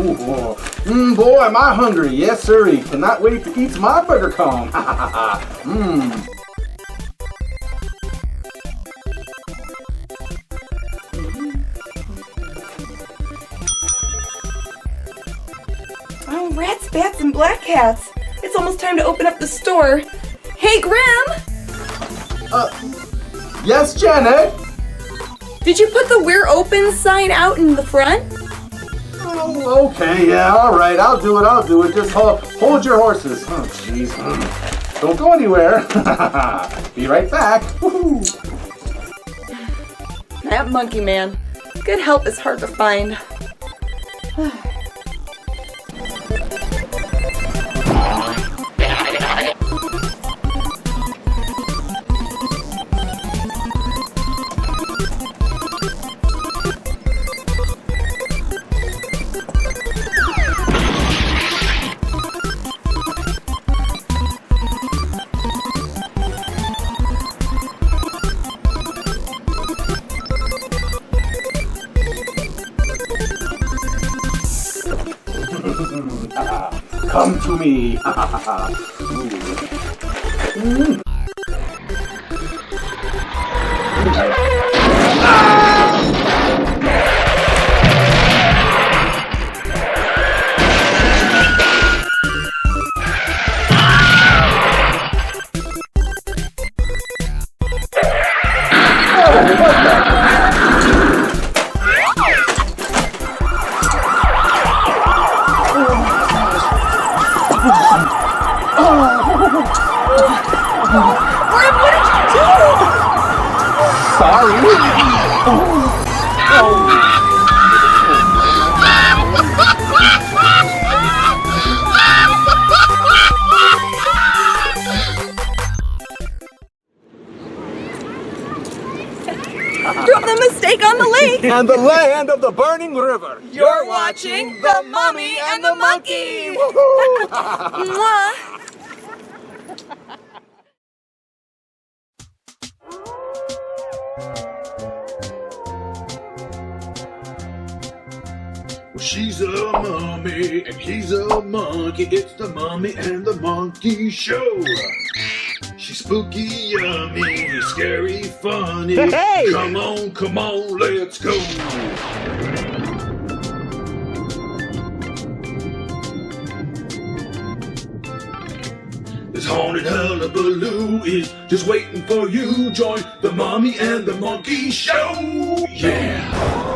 Boy, am I hungry. Yes, sirree. Cannot wait to eat my burger cone. Oh, rats, bats, and black cats. It's almost time to open up the store. Hey, Grimm! Yes, Janet? Did you put the "We're Open" sign out in the front? Oh, okay, yeah, all right. I'll do it. Just hold your horses. Oh, jeez. Don't go anywhere. Be right back. Woo-hoo. That monkey man. Good help is hard to find. Come to me. Grimm, what did you do? Sorry. From the mistake on the lake. And the land of the burning river. You're watching The Mummy and the Monkey. Mwah. She's a mummy and he's a monkey. It's the Mummy and the Monkey show. She's spooky, yummy, scary, funny. Hey! Come on, let's go. This haunted hullabaloo is just waiting for you. Join the Mummy and the Monkey show. Yeah.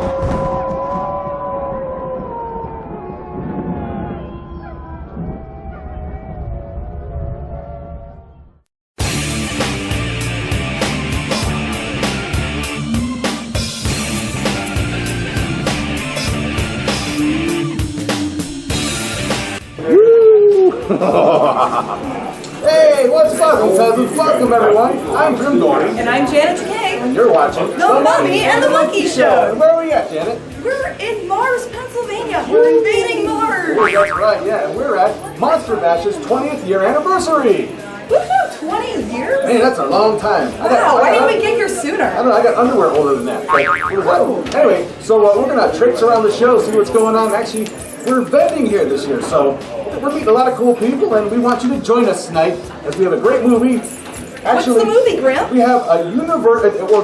Hey, what's buzzing, cousins? Welcome, everyone. I'm Grimm Gorri. And I'm Janet Decay. And you're watching The Mummy and the Monkey Show. Where are we at, Janet? We're in Mars, Pennsylvania. We're invading Mars. That's right, yeah. And we're at Monster Bash's 20th year anniversary. Woohoo, 20 years? Hey, that's a long time. Wow, why didn't we get here sooner? I don't know, I got underwear older than that. Anyway, so we're going to traipse around the show, see what's going on. Actually, we're vending here this year, so we're meeting a lot of cool people, and we want you to join us tonight as we have a great movie. Actually, What's the movie, Grimm? We have a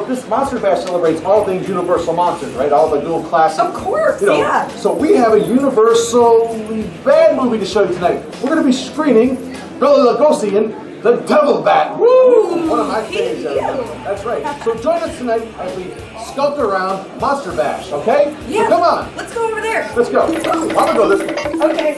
this Monster Bash celebrates all things Universal monsters, right? All the dual classics. Of course, yeah. So we have a Universally bad movie to show you tonight. We're going to be screening Bela Lugosi in The Devil Bat. Woo! One of my favorites. That's right. So join us tonight as we sculpt around Monster Bash, okay? Yeah. So come on. Let's go over there. Let's go. I'm going to go this way. Okay.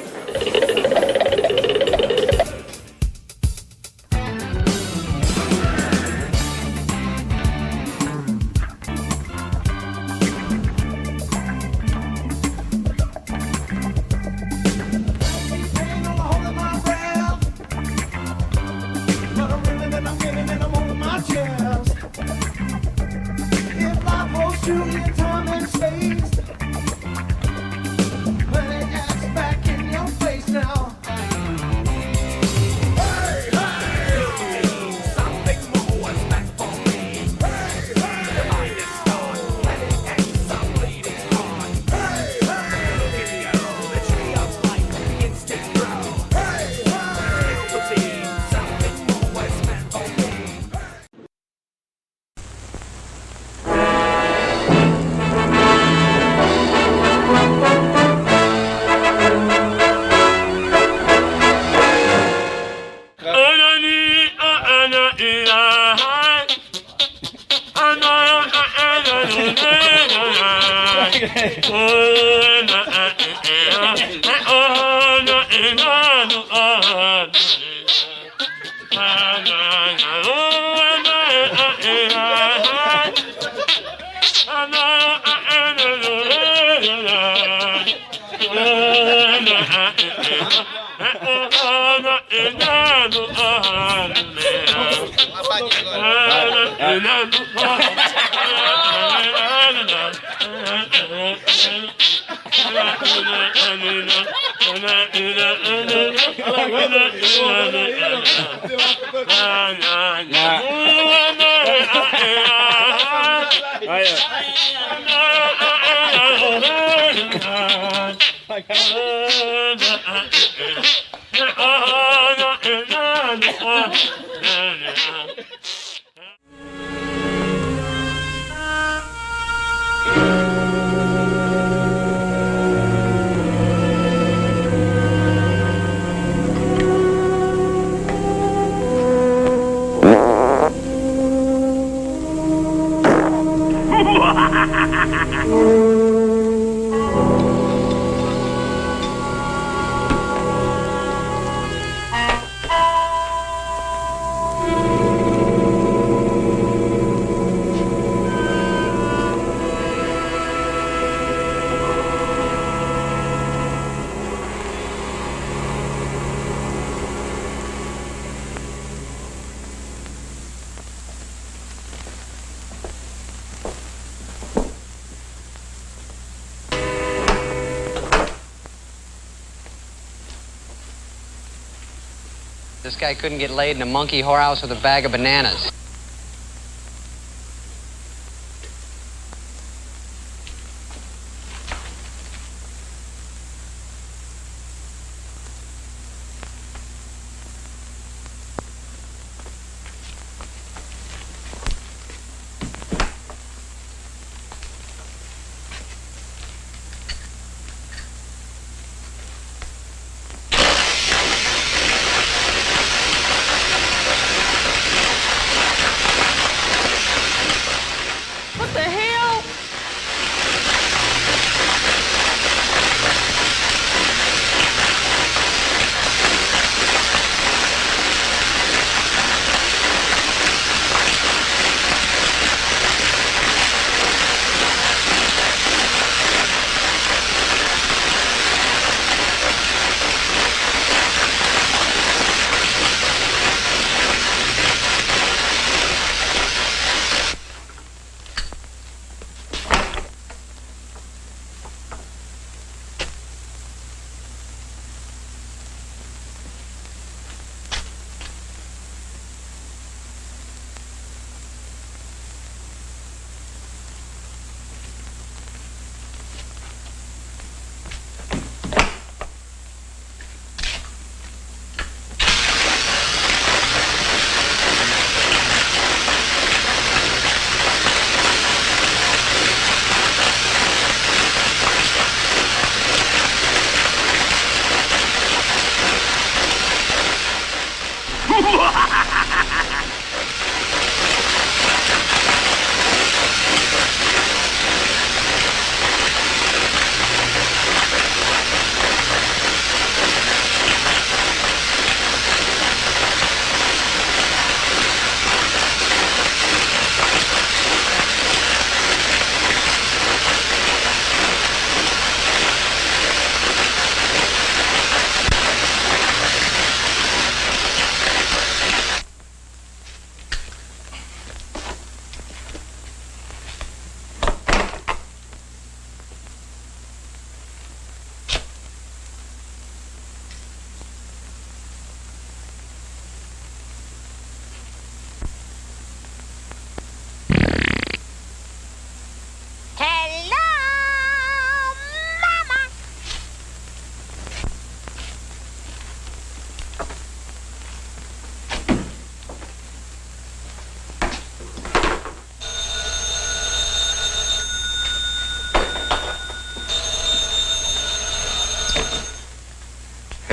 This guy couldn't get laid in a monkey whorehouse with a bag of bananas.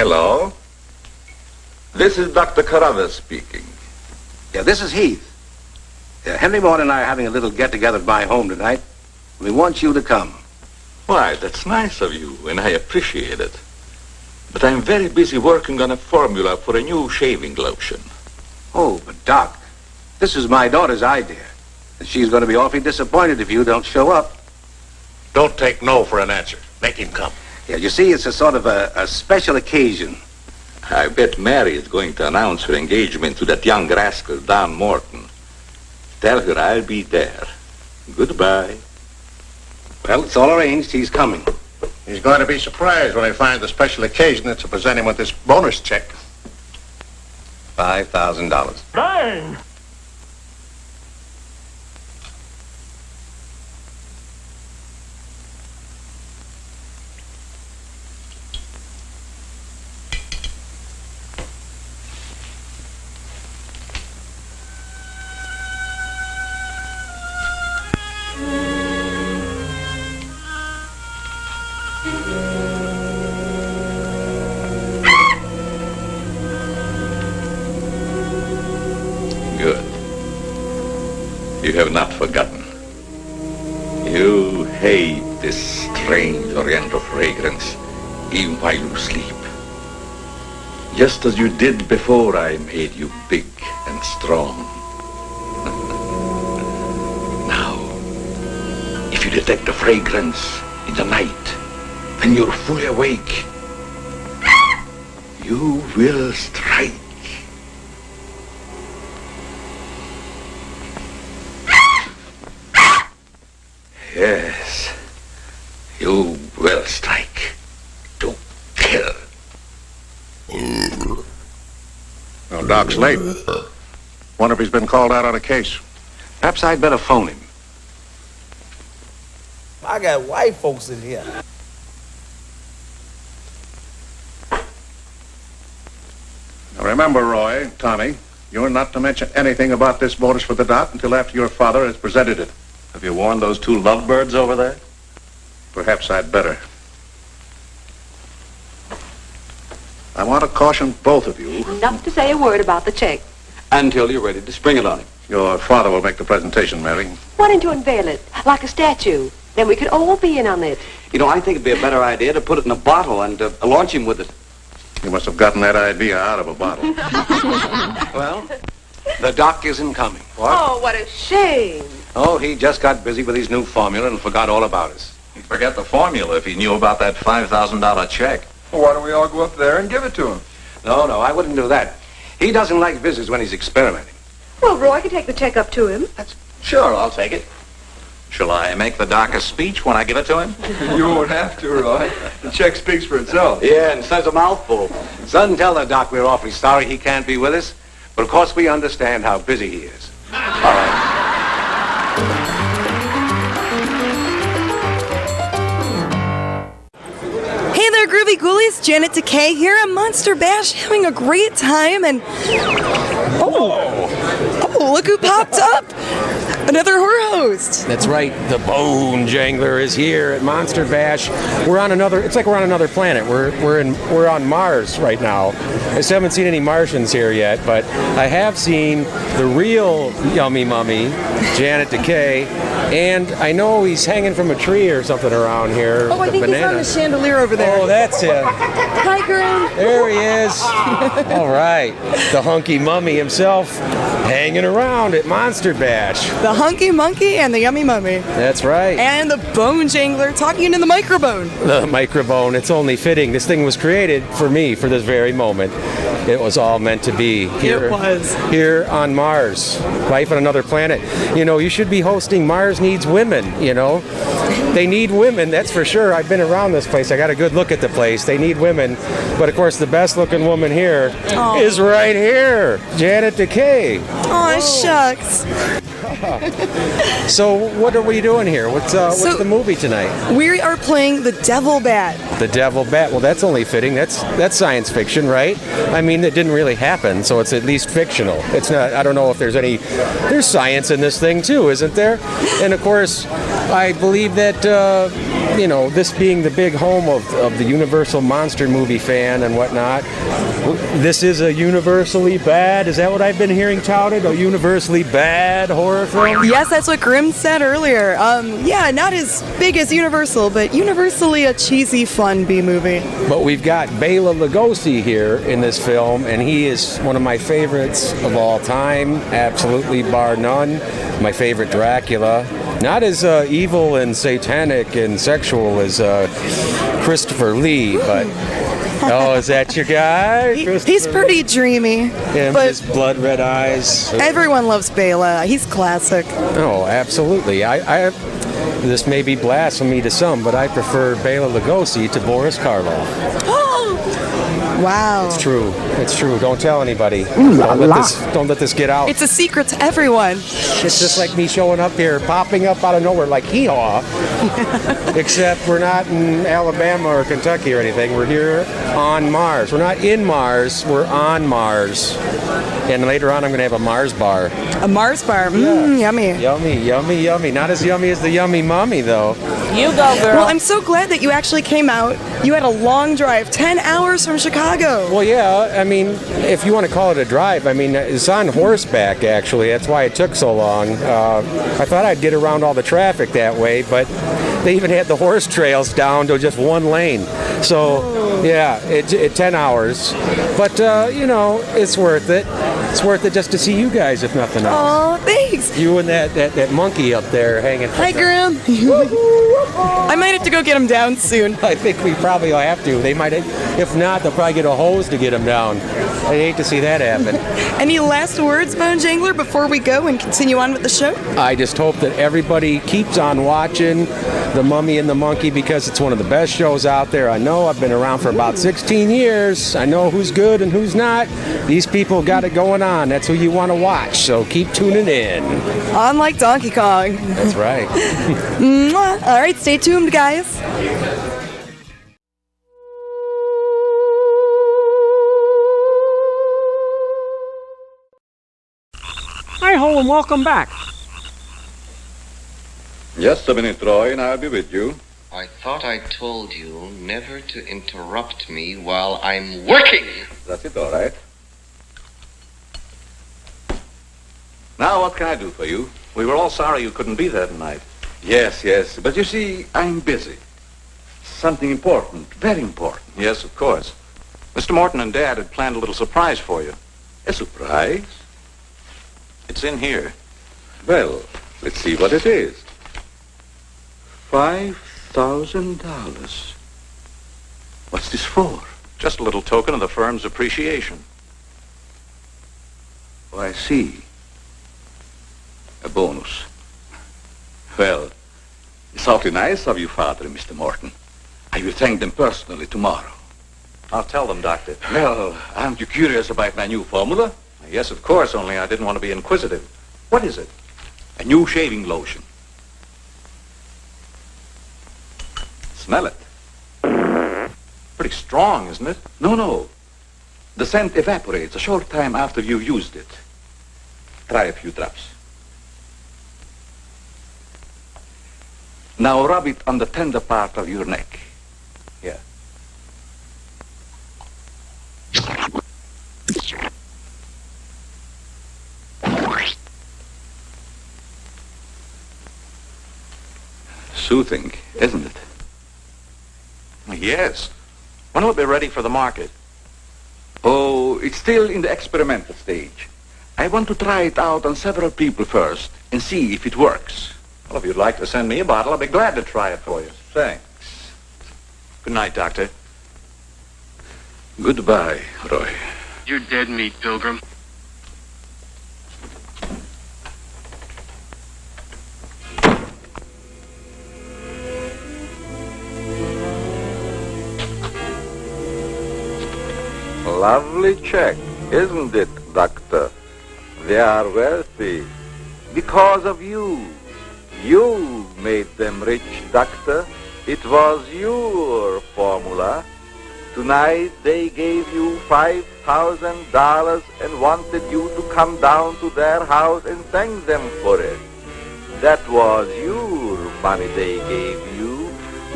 Hello. This is Dr. Kruthers speaking. Yeah, this is Heath. Henry Maud and I are having a little get-together at my home tonight. We want you to come. Why, that's nice of you, and I appreciate it. But I'm very busy working on a formula for a new shaving lotion. Oh, but Doc, this is my daughter's idea. And she's going to be awfully disappointed if you don't show up. Don't take no for an answer. Make him come. Yeah, you see, it's a sort of a special occasion. I bet Mary is going to announce her engagement to that young rascal, Don Morton. Tell her I'll be there. Goodbye. Well, it's all arranged. He's coming. He's going to be surprised when he finds the special occasion that's to present him with this bonus check. $5,000. Bang! Good. You have not forgotten. You hate this strange oriental fragrance, even while you sleep. Just as you did before I made you big and strong. Now, if you detect the fragrance in the night, when you're fully awake, you will strike. Yes, you will strike to kill. Well, Doc's late. Wonder if he's been called out on a case. Perhaps I'd better phone him. I got white folks in here. Now remember, Roy, Tommy, you're not to mention anything about this bonus for the Doc until after your father has presented it. Have you warned those two lovebirds over there? Perhaps I'd better. I want to caution both of you. Not to say a word about the check. Until you're ready to spring it on him. Your father will make the presentation, Mary. Why don't you unveil it, like a statue? Then we could all be in on it. You know, I think it'd be a better idea to put it in a bottle and launch him with it. You must have gotten that idea out of a bottle. Well, the Doc isn't coming. What? Oh, what a shame. Oh, he just got busy with his new formula and forgot all about us. He'd forget the formula if he knew about that $5,000 check. Well, why don't we all go up there and give it to him? No, I wouldn't do that. He doesn't like visits when he's experimenting. Well, Roy can take the check up to him. Sure, I'll take it. Shall I make the Doc a speech when I give it to him? You won't have to, Roy. The check speaks for itself. Yeah, and says a mouthful. Son, tell the Doc we're awfully sorry he can't be with us, but of course we understand how busy he is. All right. Hey there, Groovy Ghoulies. Janet Decay here at Monster Bash, having a great time, and oh, look who popped up! Another horror host. That's right. The Bone Jangler is here at Monster Bash. We're on another. It's like we're on another planet. We're on Mars right now. I still haven't seen any Martians here yet, but I have seen the real Yummy Mummy, Janet Decay, and I know he's hanging from a tree or something around here. Oh, I think he's on the chandelier over there. Oh, that's him. Hi, Grimm. There he is. All right, the hunky mummy himself, hanging around at Monster Bash. The hunky monkey and the yummy mummy. That's right. And the Bone Jangler talking into the microphone. The microphone. It's only fitting. This thing was created for me for this very moment. It was all meant to be here. It was. Here on Mars. Life on another planet. You know, you should be hosting Mars Needs Women, you know. They need women, that's for sure. I've been around this place. I got a good look at the place. They need women. But of course, the best looking woman here is right here. Janet Decay. Aw, shucks. So what are we doing here? What's the movie tonight? We are playing the Devil Bat. The Devil Bat. Well, that's only fitting. That's science fiction, right? I mean, it didn't really happen, so it's at least fictional. It's not. I don't know if there's science in this thing too, isn't there? And of course, I believe that, this being the big home of the Universal monster movie fan and whatnot, this is a universally bad, is that what I've been hearing touted? A universally bad horror film? Yes, that's what Grimm said earlier. Yeah, not as big as Universal, but universally a cheesy, fun B-movie. But we've got Bela Lugosi here in this film, and he is one of my favorites of all time, absolutely bar none. My favorite Dracula. Not as evil and satanic and sexual as Christopher Lee, but... Oh, is that your guy? He's pretty dreamy. Him, but his blood red eyes. Everyone loves Bela. He's classic. Oh, absolutely. I this may be blasphemy to some, but I prefer Bela Lugosi to Boris Karloff. Wow. It's true. It's true. Don't tell anybody. Don't let this get out. It's a secret to everyone. It's just like me showing up here, popping up out of nowhere like hee-haw. Except we're not in Alabama or Kentucky or anything. We're here on Mars. We're not in Mars. We're on Mars. And later on, I'm going to have a Mars bar. A Mars bar? Mmm, yummy. Yummy, yummy, yummy. Not as yummy as the Yummy Mummy, though. You go, girl. Well, I'm so glad that you actually came out. You had a long drive, 10 hours from Chicago. Well, yeah. I mean, if you want to call it a drive, I mean, it's on horseback, actually. That's why it took so long. I thought I'd get around all the traffic that way, but they even had the horse trails down to just one lane. So, yeah, it 10 hours. But, it's worth it. It's worth it just to see you guys, if nothing else. Oh, thanks. You and that monkey up there hanging. Hi, Grimm. I might have to go get him down soon. I think we probably will have to. They might, if not, they'll probably get a hose to get him down. I hate to see that happen. Any last words, Bone Jangler, before we go and continue on with the show? I just hope that everybody keeps on watching The Mummy and the Monkey because it's one of the best shows out there. I know I've been around for about 16 years. I know who's good and who's not. These people got it going on. That's who you want to watch, so keep tuning in. Unlike Donkey Kong. That's right. All right, stay tuned, guys. Hi ho and welcome back. Just a minute, Roy, and I'll be with you. I thought I told you never to interrupt me while I'm working. That's it, all right. Now, what can I do for you? We were all sorry you couldn't be there tonight. Yes, but you see, I'm busy. Something important, very important. Yes, of course. Mr. Morton and Dad had planned a little surprise for you. A surprise? It's in here. Well, let's see what it is. $5,000. What's this for? Just a little token of the firm's appreciation. Oh, I see. A bonus. Well, it's awfully nice of you, Father and Mr. Morton. I will thank them personally tomorrow. I'll tell them, Doctor. Well, aren't you curious about my new formula? Yes, of course, only I didn't want to be inquisitive. What is it? A new shaving lotion. Smell it. Pretty strong, isn't it? No. The scent evaporates a short time after you've used it. Try a few drops. Now rub it on the tender part of your neck. Here. Soothing, isn't it? Yes. When will it be ready for the market? Oh, it's still in the experimental stage. I want to try it out on several people first and see if it works. Well, if you'd like to send me a bottle, I'll be glad to try it for you. Thanks. Good night, Doctor. Goodbye, Roy. You're dead meat, Pilgrim. Lovely check, isn't it, Doctor? They are wealthy. Because of you. You made them rich, Doctor. It was your formula. Tonight they gave you $5,000 and wanted you to come down to their house and thank them for it. That was your money they gave you,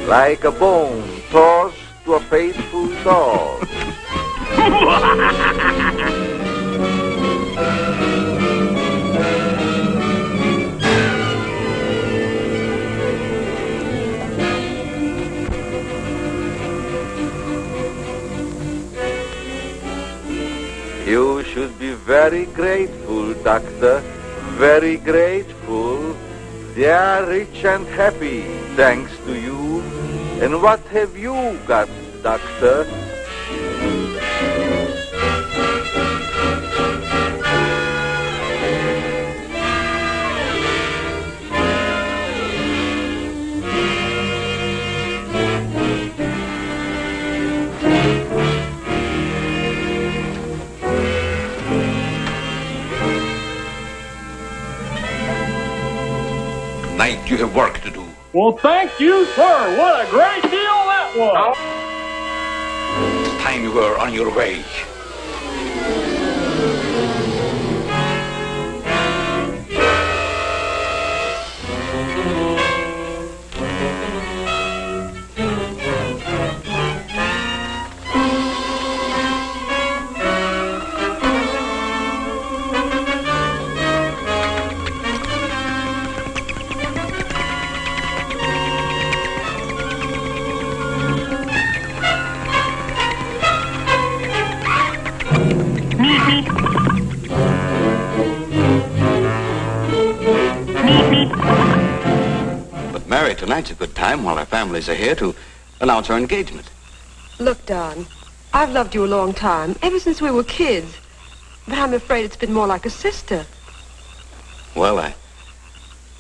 like a bone tossed to a faithful dog. You should be very grateful, Doctor. Very grateful. They are rich and happy, thanks to you. And what have you got, Doctor? Tonight you have work to do. Well, thank you, sir. What a great deal that was. It's time you were on your way. Mary, tonight's a good time while our families are here to announce our engagement. Look, Don, I've loved you a long time, ever since we were kids. But I'm afraid it's been more like a sister. Well, I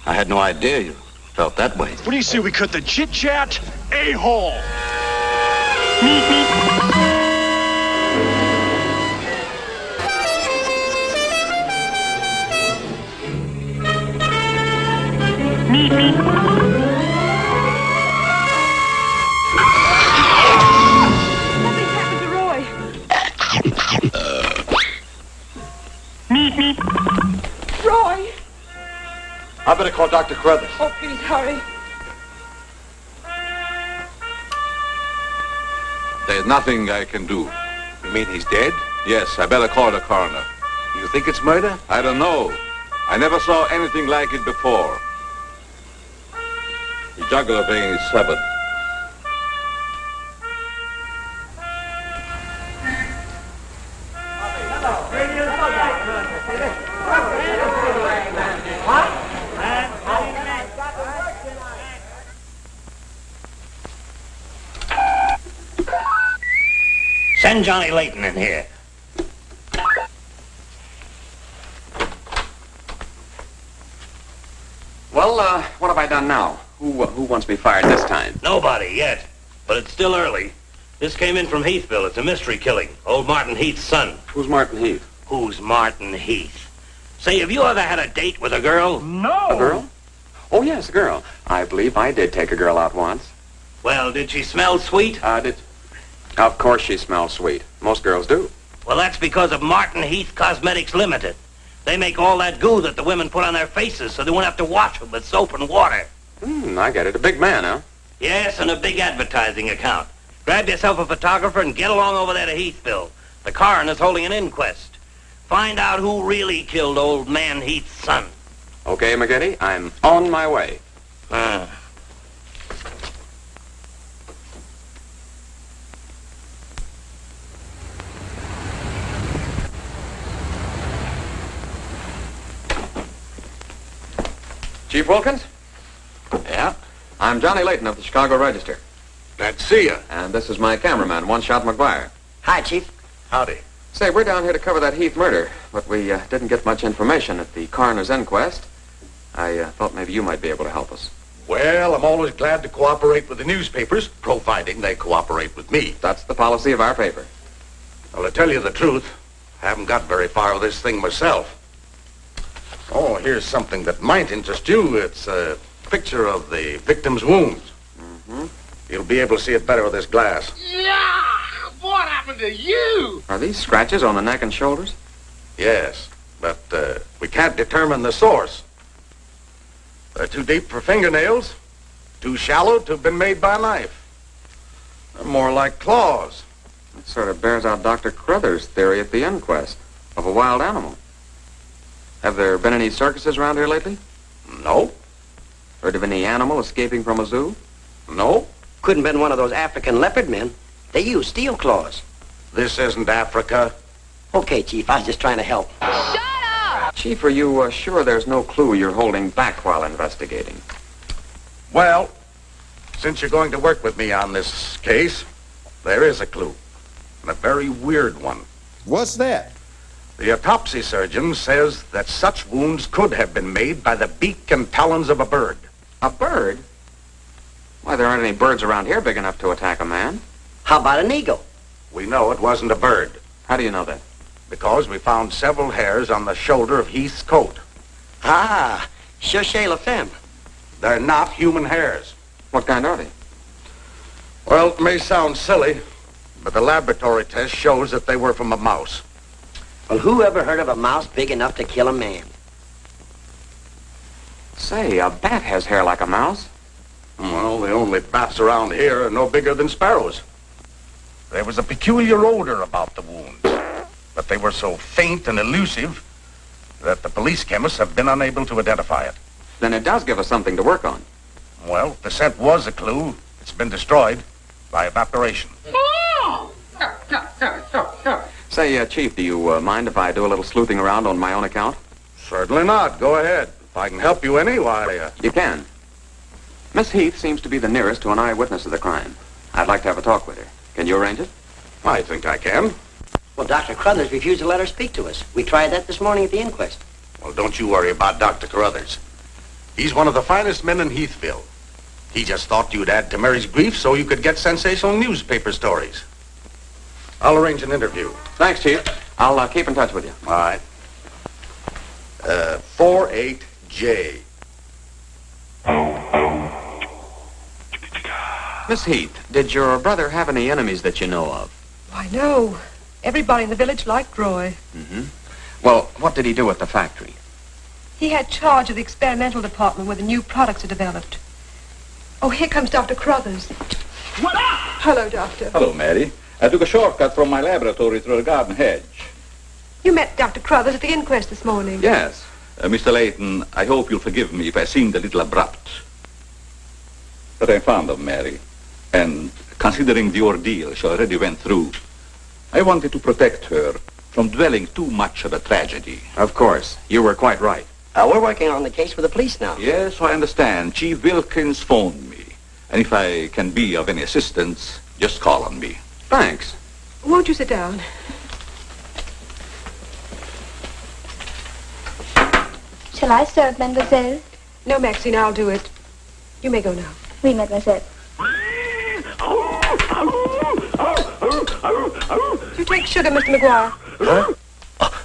had no idea you felt that way. What do you say we cut the chit-chat a-hole? Nothing happened to Roy. Roy! I better call Dr. Kruthers. Oh, please hurry. There's nothing I can do. You mean he's dead? Yes, I better call the coroner. You think it's murder? I don't know. I never saw anything like it before. The jugular vein is severed. Send Johnny Layton in here. Well, what have I done now? Who wants me fired this time? Nobody yet, but it's still early. This came in from Heathville. It's a mystery killing. Old Martin Heath's son. Who's Martin Heath? Who's Martin Heath? Say, have you ever had a date with a girl? No. A girl? Oh, yes, a girl. I believe I did take a girl out once. Well, did she smell sweet? Of course she smells sweet. Most girls do. Well, that's because of Martin Heath Cosmetics Limited. They make all that goo that the women put on their faces so they won't have to wash them with soap and water. I get it. A big man, huh? Yes, and a big advertising account. Grab yourself a photographer and get along over there to Heathville. The coroner's holding an inquest. Find out who really killed old man Heath's son. Okay, McGinty, I'm on my way. Chief Wilkins? Yeah? I'm Johnny Layton of the Chicago Register. Glad to see you. And this is my cameraman, One Shot McGuire. Hi, Chief. Howdy. Say, we're down here to cover that Heath murder, but we didn't get much information at the coroner's inquest. I thought maybe you might be able to help us. Well, I'm always glad to cooperate with the newspapers, providing they cooperate with me. That's the policy of our paper. Well, to tell you the truth, I haven't got very far with this thing myself. Oh, here's something that might interest you. It's a picture of the victim's wounds. You'll be able to see it better with this glass. Yeah! What happened to you? Are these scratches on the neck and shoulders? Yes, but we can't determine the source. They're too deep for fingernails, Too shallow to have been made by a knife. They're more like claws. That sort of bears out Dr. Kruthers' theory at the inquest of a wild animal. Have there been any circuses around here lately? No. Heard of any animal escaping from a zoo? No. Couldn't have been one of those African leopard men. They use steel claws. This isn't Africa. Okay, Chief, I was just trying to help. Chief, are you sure there's no clue you're holding back while investigating? Well, since you're going to work with me on this case, there is a clue. And a very weird one. What's that? The autopsy surgeon says that such wounds could have been made by the beak and talons of a bird. A bird? Why, there aren't any birds around here big enough to attack a man. How about an eagle? We know it wasn't a bird. How do you know that? Because we found several hairs on the shoulder of Heath's coat. Ah, cherchez la femme. They're not human hairs. What kind are they? Well, it may sound silly, but the laboratory test shows that they were from a mouse. Well, who ever heard of a mouse big enough to kill a man? Say, a bat has hair like a mouse. Well, the only bats around here are no bigger than sparrows. There was a peculiar odor about the wounds, but they were so faint and elusive that the police chemists have been unable to identify it. Then it does give us something to work on. Well, if the scent was a clue, it's been destroyed by evaporation. Say, Chief, do you mind if I do a little sleuthing around on my own account? Certainly not. Go ahead. If I can help you any, why... You can. Miss Heath seems to be the nearest to an eyewitness of the crime. I'd like to have a talk with her. Can you arrange it? I think I can. Well, Dr. Kruthers refused to let her speak to us. We tried that this morning at the inquest. Well, don't you worry about Dr. Kruthers. He's one of the finest men in Heathville. He just thought you'd add to Mary's grief so you could get sensational newspaper stories. I'll arrange an interview. Thanks, Chief. I'll keep in touch with you. All right. 48J. Miss Heath, did your brother have any enemies that you know of? Why, no. Everybody in the village liked Roy. Mm-hmm. Well, what did he do at the factory? He had charge of the experimental department where the new products are developed. Oh, here comes Dr. Kruthers. What up? Hello, Doctor. Hello, Mary. I took a shortcut from my laboratory through a garden hedge. You met Dr. Kruthers at the inquest this morning. Yes. Mr. Layton, I hope you'll forgive me if I seemed a little abrupt. But I'm fond of Mary. And considering the ordeal she already went through, I wanted to protect her from dwelling too much on a tragedy. Of course. You were quite right. We're working on the case with the police now. Yes, I understand. Chief Wilkins phoned me. And if I can be of any assistance, just call on me. Thanks. Won't you sit down? Shall I serve, mademoiselle? No, Maxine, I'll do it. You may go now. Oui, mademoiselle. Do you take sugar, Mr. McGuire? Huh?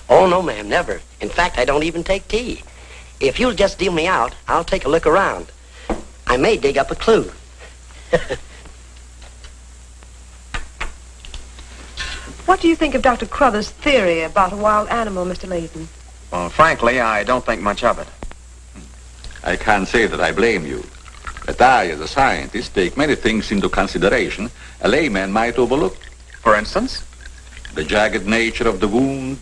Oh, no, ma'am, never. In fact, I don't even take tea. If you'll just deal me out, I'll take a look around. I may dig up a clue. What do you think of Dr. Kruthers' theory about a wild animal, Mr. Layton? Well, frankly, I don't think much of it. I can't say that I blame you. But I, as a scientist, take many things into consideration a layman might overlook. For instance? The jagged nature of the wound,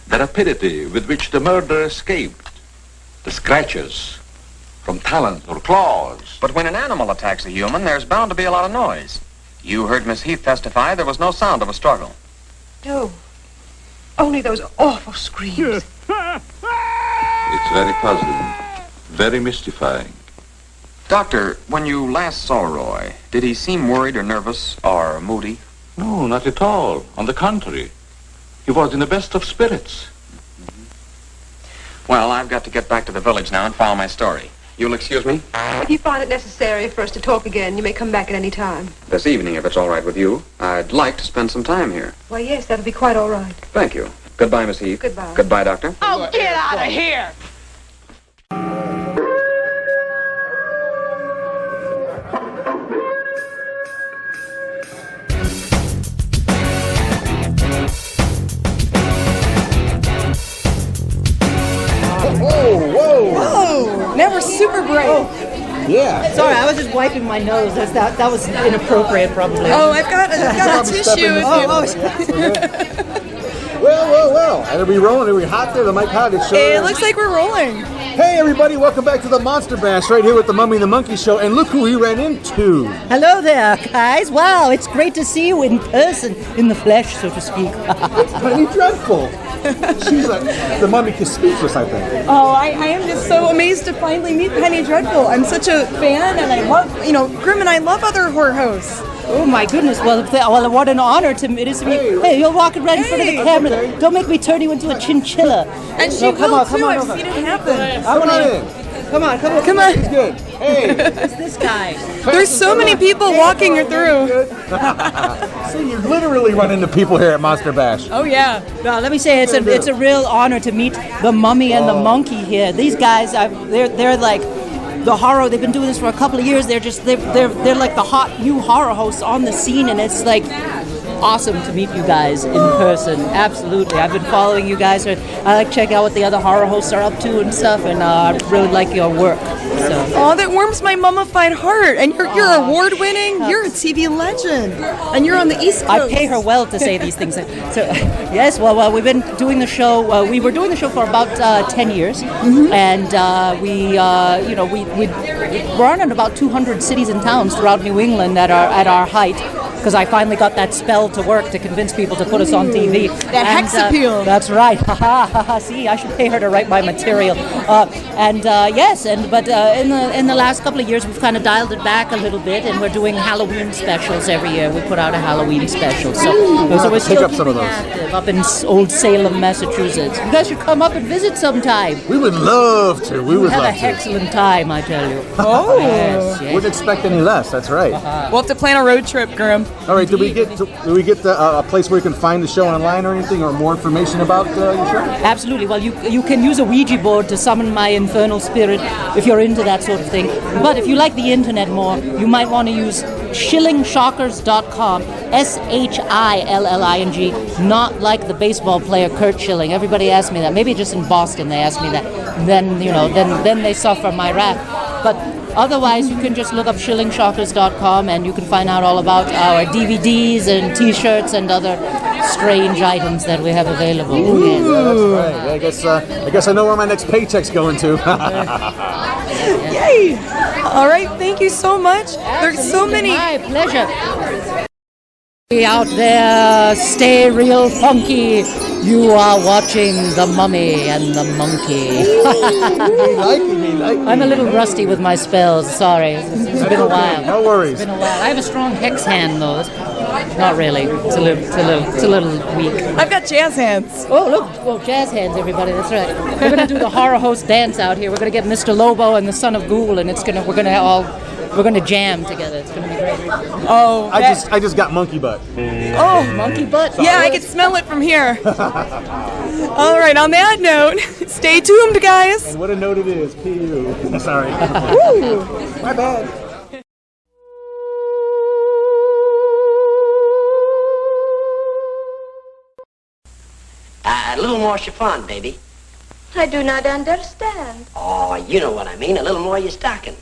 the rapidity with which the murderer escaped, the scratches from talons or claws. But when an animal attacks a human, there's bound to be a lot of noise. You heard Miss Heath testify there was no sound of a struggle. No. Only those awful screams. It's very puzzling, very mystifying. Doctor, when you last saw Roy, did he seem worried or nervous or moody? No, not at all. On the contrary. He was in the best of spirits. Well, I've got to get back to the village now and file my story. You'll excuse me? If you find it necessary for us to talk again, you may come back at any time. This evening, if it's all right with you. I'd like to spend some time here. Why, yes, that'll be quite all right. Thank you. Goodbye, Miss Heath. Goodbye. Goodbye, Doctor. Oh, get out of here! Whoa! Never super brave. Yeah. Sorry, I was just wiping my nose. That was inappropriate, probably. Oh, I've got a tissue. Well. And are we rolling? Are we hot there? The mic hot? It looks like we're rolling. Hey, everybody. Welcome back to the Monster Bash right here with the Mummy and the Monkey Show. And look who we ran into. Hello there, guys. Wow, it's great to see you in person, in the flesh, so to speak. It's Penny Dreadful. She's the mummy is speechless, I think. Oh, I am just so amazed to finally meet Penny Dreadful. I'm such a fan, and I love, Grimm and I love other horror hosts. Oh my goodness! Well, what an honor it is to me. Hey, you're walking right in front of the camera. Okay. Don't make me turn you into a chinchilla. And she will too. I've seen it happen. Come on in. Come on. It's good. Hey, it's this guy. There's so many people walking her through. See, you literally run into people here at Monster Bash. Oh yeah. Well, let me say it's a real honor to meet the Mummy and the Monkey here. These guys, they're like the horror. They've been doing this for a couple of years. They're like the hot new horror hosts on the scene, and it's like awesome to meet you guys in person. Absolutely. I've been following you guys. I like checking out what the other horror hosts are up to and stuff, and I really like your work. So. Oh, that warms my mummified heart. And you're award-winning. You're a TV legend. And you're on the East Coast. I pay her well to say these things. So, yes, well, we've been doing the show. We were doing the show for about 10 years. Mm-hmm. And we're on in about 200 cities and towns throughout New England at our height. Because I finally got that spell to work to convince people to put us on TV. That hex appeal. That's right. See, I should pay her to write my material. But in the last couple of years, we've kind of dialed it back a little bit, and we're doing Halloween specials every year. We put out a Halloween special. So we're still up some of those. Active up in old Salem, Massachusetts. You guys should come up and visit sometime. We would love to. We would have love an excellent time, I tell you. Oh. Yes. Wouldn't expect any less. That's right. We'll have to plan a road trip, Grimm. All right, do we get a place where you can find the show online or anything, or more information about your show? Absolutely. Well, you can use a Ouija board to summon my infernal spirit if you're into that sort of thing. But if you like the internet more, you might want to use shillingshockers.com, SHILLING, not like the baseball player Kurt Schilling. Everybody asks me that. Maybe just in Boston they ask me that. Then they suffer my wrath. But otherwise, you can just look up shillingshockers.com and you can find out all about our DVDs and T-shirts and other strange items that we have available. Yes. Yeah, that's right. I guess I know where my next paycheck's going to. Yay! All right, thank you so much. Absolutely. There's so many. My pleasure. Out there, stay real funky. You are watching The Mummy and the Monkey. Me like me. I'm a little rusty with my spells. Sorry, it's been a while. No worries. It's been a while. I have a strong hex hand, though. Not really. It's a little weak. I've got jazz hands. Oh, look. Oh, jazz hands, everybody. That's right. We're going to do the horror host dance out here. We're going to get Mr. Lobo and the Son of Ghoul, and we're going to jam together. It's going to be great. Oh, I just got monkey butt. Oh, monkey butt. Yeah, I can smell it from here. All right, on that note, stay tuned, guys. And what a note it is. P.U. Sorry. Woo. My bad. A little more chiffon, baby. I do not understand. Oh, you know what I mean. A little more of your stocking.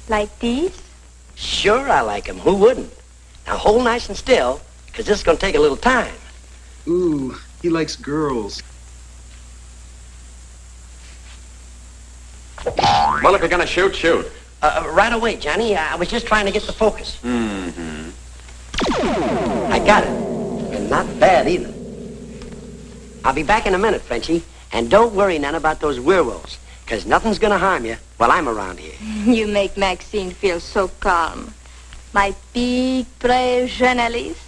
Like these? Sure, I like 'em. Who wouldn't? Now, hold nice and still, because this is going to take a little time. Ooh, he likes girls. Well, if you're going to shoot. Right away, Johnny. I was just trying to get the focus. Mm-hmm. I got it. And not bad, either. I'll be back in a minute, Frenchie. And don't worry none about those werewolves, because nothing's going to harm you while I'm around here. You make Maxine feel so calm. My big, brave journalist.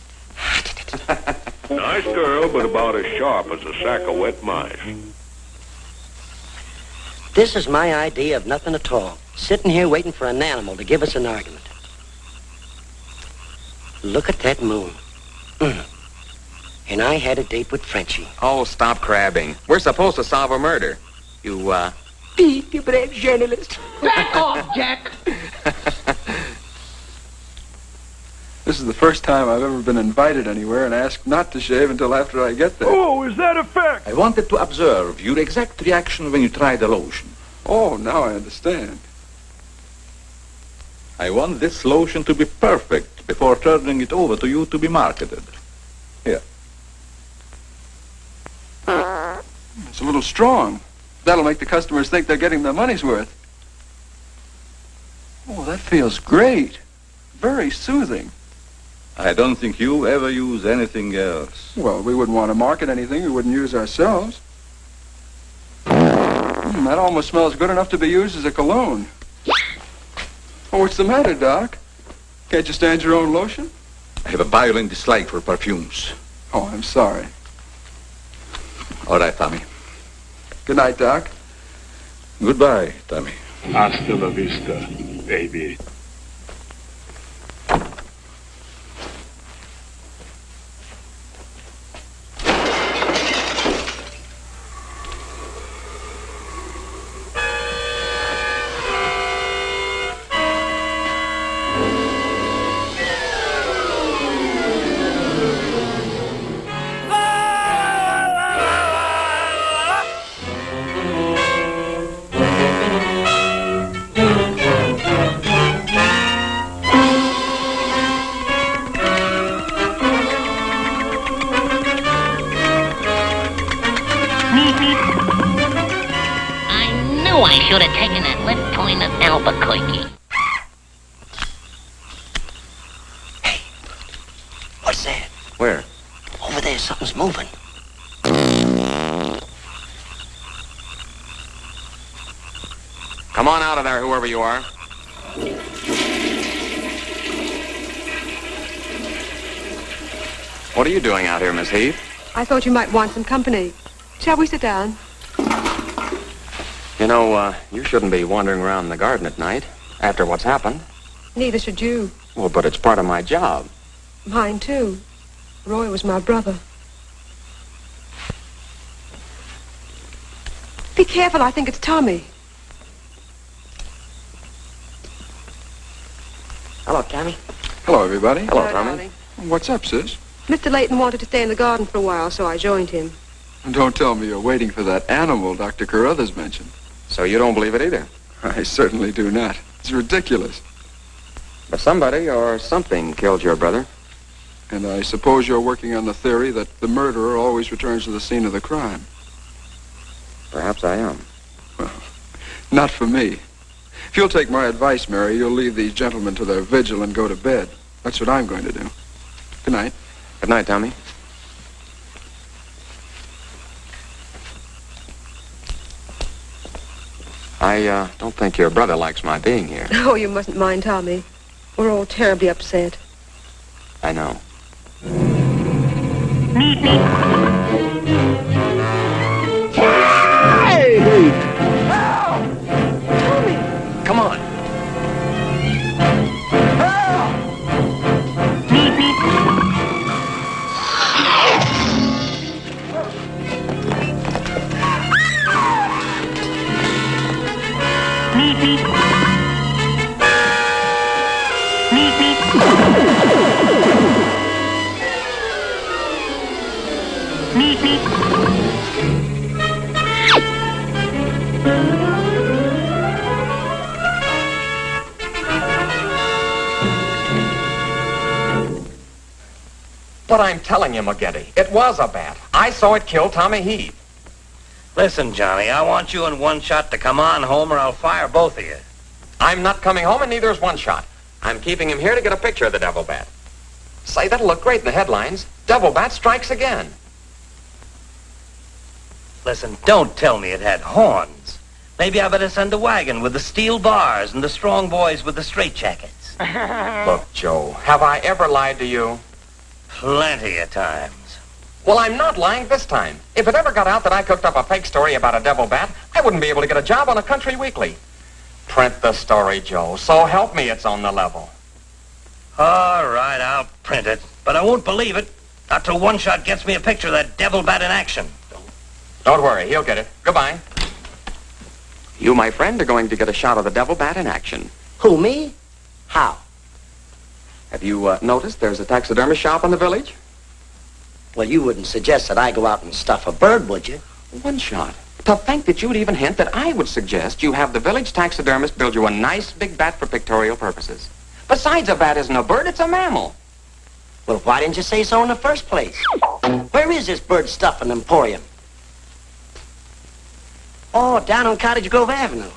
Nice girl, but about as sharp as a sack of wet mice. This is my idea of nothing at all. Sitting here waiting for an animal to give us an argument. Look at that moon. And I had a date with Frenchie. Oh, stop crabbing. We're supposed to solve a murder. You, Big, brave journalist. Back off, Jack! This is the first time I've ever been invited anywhere and asked not to shave until after I get there. Oh, is that a fact? I wanted to observe your exact reaction when you tried the lotion. Oh, now I understand. I want this lotion to be perfect before turning it over to you to be marketed. Here. It's a little strong. That'll make the customers think they're getting their money's worth. Oh, that feels great. Very soothing. I don't think you ever use anything else. Well, we wouldn't want to market anything we wouldn't use ourselves. That almost smells good enough to be used as a cologne. Oh, what's the matter, Doc? Can't you stand your own lotion? I have a violent dislike for perfumes. Oh, I'm sorry. All right, Tommy. Good night, Doc. Goodbye, Tommy. Hasta la vista, baby. I should have taken that left turn at Albuquerque. Hey, what's that? Where? Over there, something's moving. Come on out of there, whoever you are. What are you doing out here, Miss Heath? I thought you might want some company. Shall we sit down? You know, you shouldn't be wandering around in the garden at night after what's happened. Neither should you. Well, but it's part of my job. Mine, too. Roy was my brother. Be careful, I think it's Tommy. Hello, Tommy. Hello, everybody. Hello, Tommy. Darling. What's up, sis? Mr. Layton wanted to stay in the garden for a while, so I joined him. Don't tell me you're waiting for that animal Dr. Kruthers mentioned. So you don't believe it either? I certainly do not. It's ridiculous. But somebody or something killed your brother. And I suppose you're working on the theory that the murderer always returns to the scene of the crime. Perhaps I am. Well, not for me. If you'll take my advice, Mary, you'll leave these gentlemen to their vigil and go to bed. That's what I'm going to do. Good night. Good night, Tommy. I don't think your brother likes my being here. Oh, you mustn't mind Tommy. We're all terribly upset. I know. Hey! Come on. But I'm telling you, McGinty, it was a bat. I saw it kill Tommy Heath. Listen, Johnny, I want you and One Shot to come on home or I'll fire both of you. I'm not coming home, and neither is One Shot. I'm keeping him here to get a picture of the devil bat. Say, that'll look great in the headlines. Devil bat strikes again. Listen, don't tell me it had horns. Maybe I better send a wagon with the steel bars and the strong boys with the straitjackets. Look, Joe, have I ever lied to you? Plenty of times. Well, I'm not lying this time. If it ever got out that I cooked up a fake story about a devil bat, I wouldn't be able to get a job on a country weekly. Print the story, Joe. So help me, it's on the level. All right, I'll print it. But I won't believe it not till One Shot gets me a picture of that devil bat in action. Don't worry, he'll get it. Goodbye. You, my friend, are going to get a shot of the devil bat in action. Who, me? How? Have you noticed there's a taxidermist shop in the village? Well, you wouldn't suggest that I go out and stuff a bird, would you? One Shot. To think that you'd even hint that I would suggest you have the village taxidermist build you a nice big bat for pictorial purposes. Besides, a bat isn't a bird, it's a mammal. Well, why didn't you say so in the first place? Where is this bird stuffing emporium? Oh, down on Cottage Grove Avenue.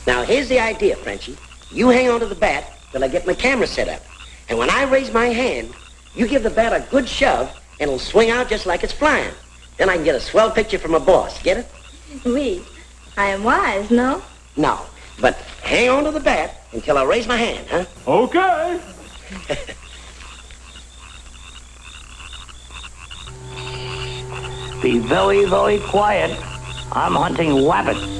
Now, here's the idea, Frenchie. You hang on to the bat till I get my camera set up. And when I raise my hand, you give the bat a good shove, and it'll swing out just like it's flying. Then I can get a swell picture from my boss. Get it? Oui. I am wise, no? No. But hang on to the bat until I raise my hand, huh? Okay. Be very, very quiet. I'm hunting rabbits.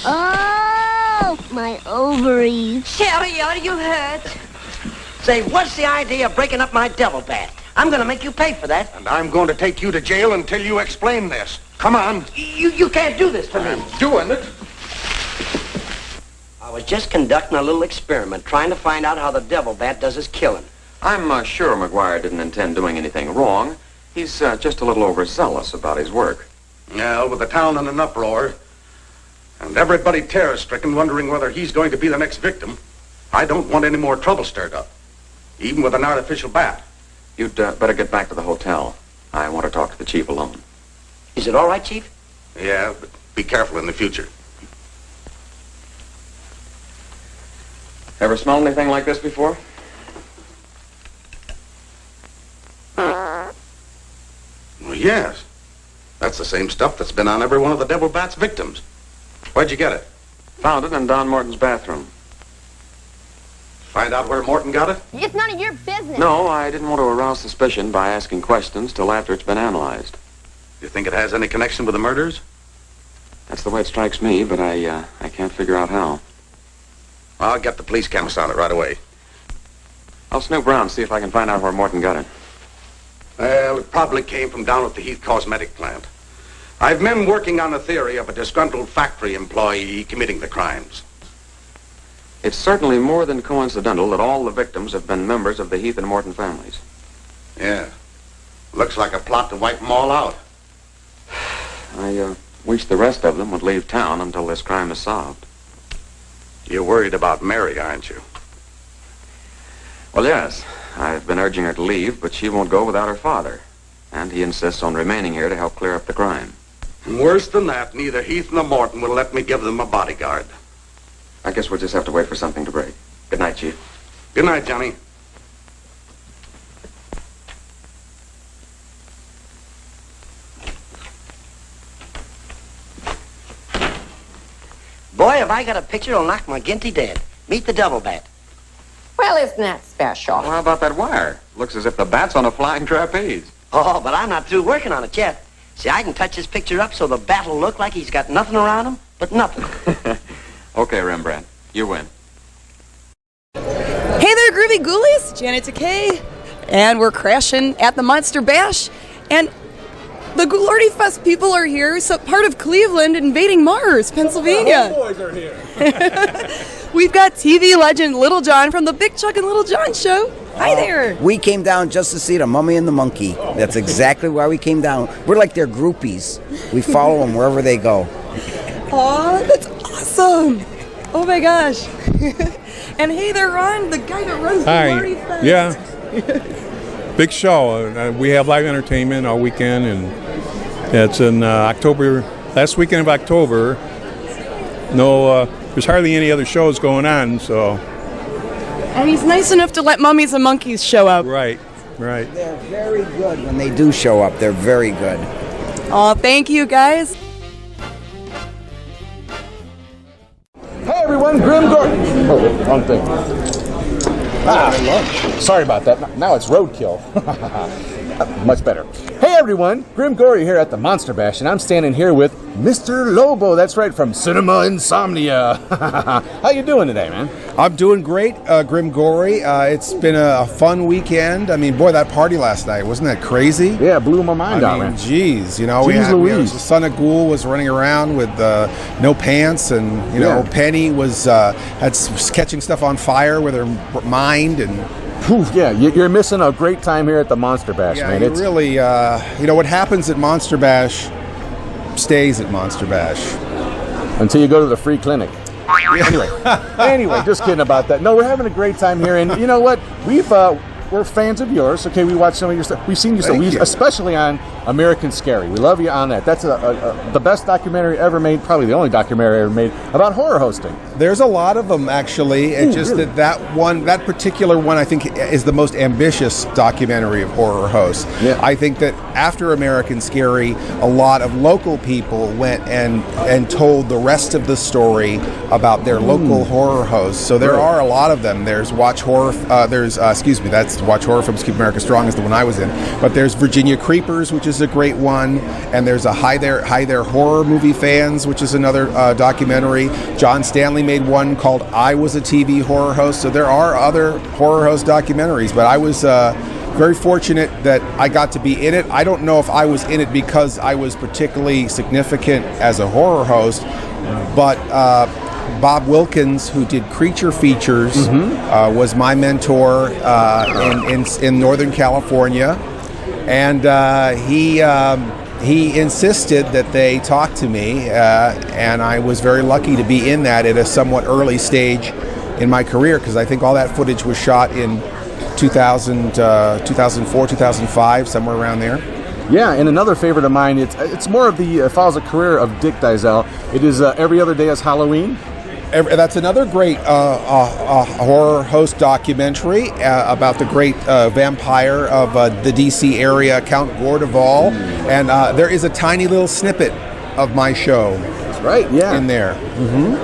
Oh, my ovaries. Sherry, are you hurt? Say, what's the idea of breaking up my devil bat? I'm going to make you pay for that. And I'm going to take you to jail until you explain this. Come on. You can't do this to me. I'm doing it. I was just conducting a little experiment, trying to find out how the devil bat does his killing. I'm sure McGuire didn't intend doing anything wrong. He's just a little overzealous about his work. Yeah, with the town in an uproar, and everybody terror-stricken, wondering whether he's going to be the next victim, I don't want any more trouble stirred up, even with an artificial bat. You'd better get back to the hotel. I want to talk to the chief alone. Is it all right, Chief? Yeah, but be careful in the future. Ever smelled anything like this before? Well, yes. That's the same stuff that's been on every one of the devil bat's victims. Where'd you get it? Found it in Don Morton's bathroom. Find out where Morton got it? It's none of your business. No, I didn't want to arouse suspicion by asking questions till after it's been analyzed. You think it has any connection with the murders? That's the way it strikes me, but I can't figure out how. I'll get the police chemist on it right away. I'll snoop around, see if I can find out where Morton got it. Well, it probably came from down at the Heath Cosmetic plant. I've men working on a theory of a disgruntled factory employee committing the crimes. It's certainly more than coincidental that all the victims have been members of the Heath and Morton families. Yeah. Looks like a plot to wipe them all out. I wish the rest of them would leave town until this crime is solved. You're worried about Mary, aren't you? Well, yes. I've been urging her to leave, but she won't go without her father. And he insists on remaining here to help clear up the crime. And worse than that, neither Heath nor Morton will let me give them a bodyguard. I guess we'll just have to wait for something to break. Good night, Chief. Good night, Johnny. Boy, have I got a picture that'll knock McGinty dead. Meet the devil bat. Well, isn't that special? Well, how about that wire? Looks as if the bat's on a flying trapeze. Oh, but I'm not through working on it yet. See, I can touch this picture up so the bat will look like he's got nothing around him but nothing. Okay, Rembrandt. You win. Hey there, groovy ghoulies! Janet Decay. And we're crashing at the Monster Bash. And The Glory Fest people are here, so part of Cleveland invading Mars, Pennsylvania. The homeboys are here. We've got TV legend Little John from the Big Chuck and Little John show. Hi there. We came down just to see the Mummy and the Monkey. That's exactly why we came down. We're like their groupies. We follow them wherever they go. Aw, that's awesome. Oh my gosh. And hey there, Ron, the guy that runs the Glory Fest. Yeah. Big show. We have live entertainment all weekend, and it's in October, last weekend of October. No, there's hardly any other shows going on, so. And he's nice enough to let mummies and monkeys show up. Right. They're very good when they do show up. They're very good. Oh, thank you, guys. Hey everyone, Grimm Gorri. Oh, wrong thing. Sorry about that. Now it's roadkill. Much better. Hey everyone, Grimm Gorri here at the Monster Bash, and I'm standing here with Mr. Lobo. That's right, from Cinema Insomnia. How you doing today, man? I'm doing great, Grimm Gorri. It's been a fun weekend. I mean, boy, that party last night, wasn't that crazy? Yeah, it blew my mind out, man. Geez, you know, we had the Son of Ghoul was running around with no pants, and you know, Penny was catching stuff on fire with her mind, and yeah, you're missing a great time here at the Monster Bash, man. It's really, you know, what happens at Monster Bash stays at Monster Bash until you go to the free clinic. Anyway, just kidding about that. No, we're having a great time here, and you know what? We're fans of yours. Okay, we watch some of your stuff. We've seen you stuff, especially on American Scary. We love you on that. That's the best documentary ever made, probably the only documentary ever made about horror hosting. There's a lot of them, actually. It's just really? that particular one, I think, is the most ambitious documentary of horror hosts. Yeah. I think that after American Scary, a lot of local people went and told the rest of the story about their local horror hosts. So there are a lot of them. There's Watch Horror. That's Watch Horror Films Keep America Strong is the one I was in. But there's Virginia Creepers, which is a great one, and there's a Hi There Horror Movie Fans, which is another documentary. John Stanley made one called I Was a TV Horror Host. So there are other horror host documentaries, but I was very fortunate that I got to be in it. I don't know if I was in it because I was particularly significant as a horror host, but Bob Wilkins, who did Creature Features, was my mentor in Northern California, and he insisted that they talk to me, and I was very lucky to be in that at a somewhat early stage in my career, because I think all that footage was shot in 2004, 2005, somewhere around there. Yeah, and another favorite of mine, it's more of the follows a career of Dick Dizell. It is Every Other Day is Halloween. That's another great horror host documentary about the great vampire of the D.C. area, Count Gordeval. And there is a tiny little snippet of my show. That's right, yeah. In there.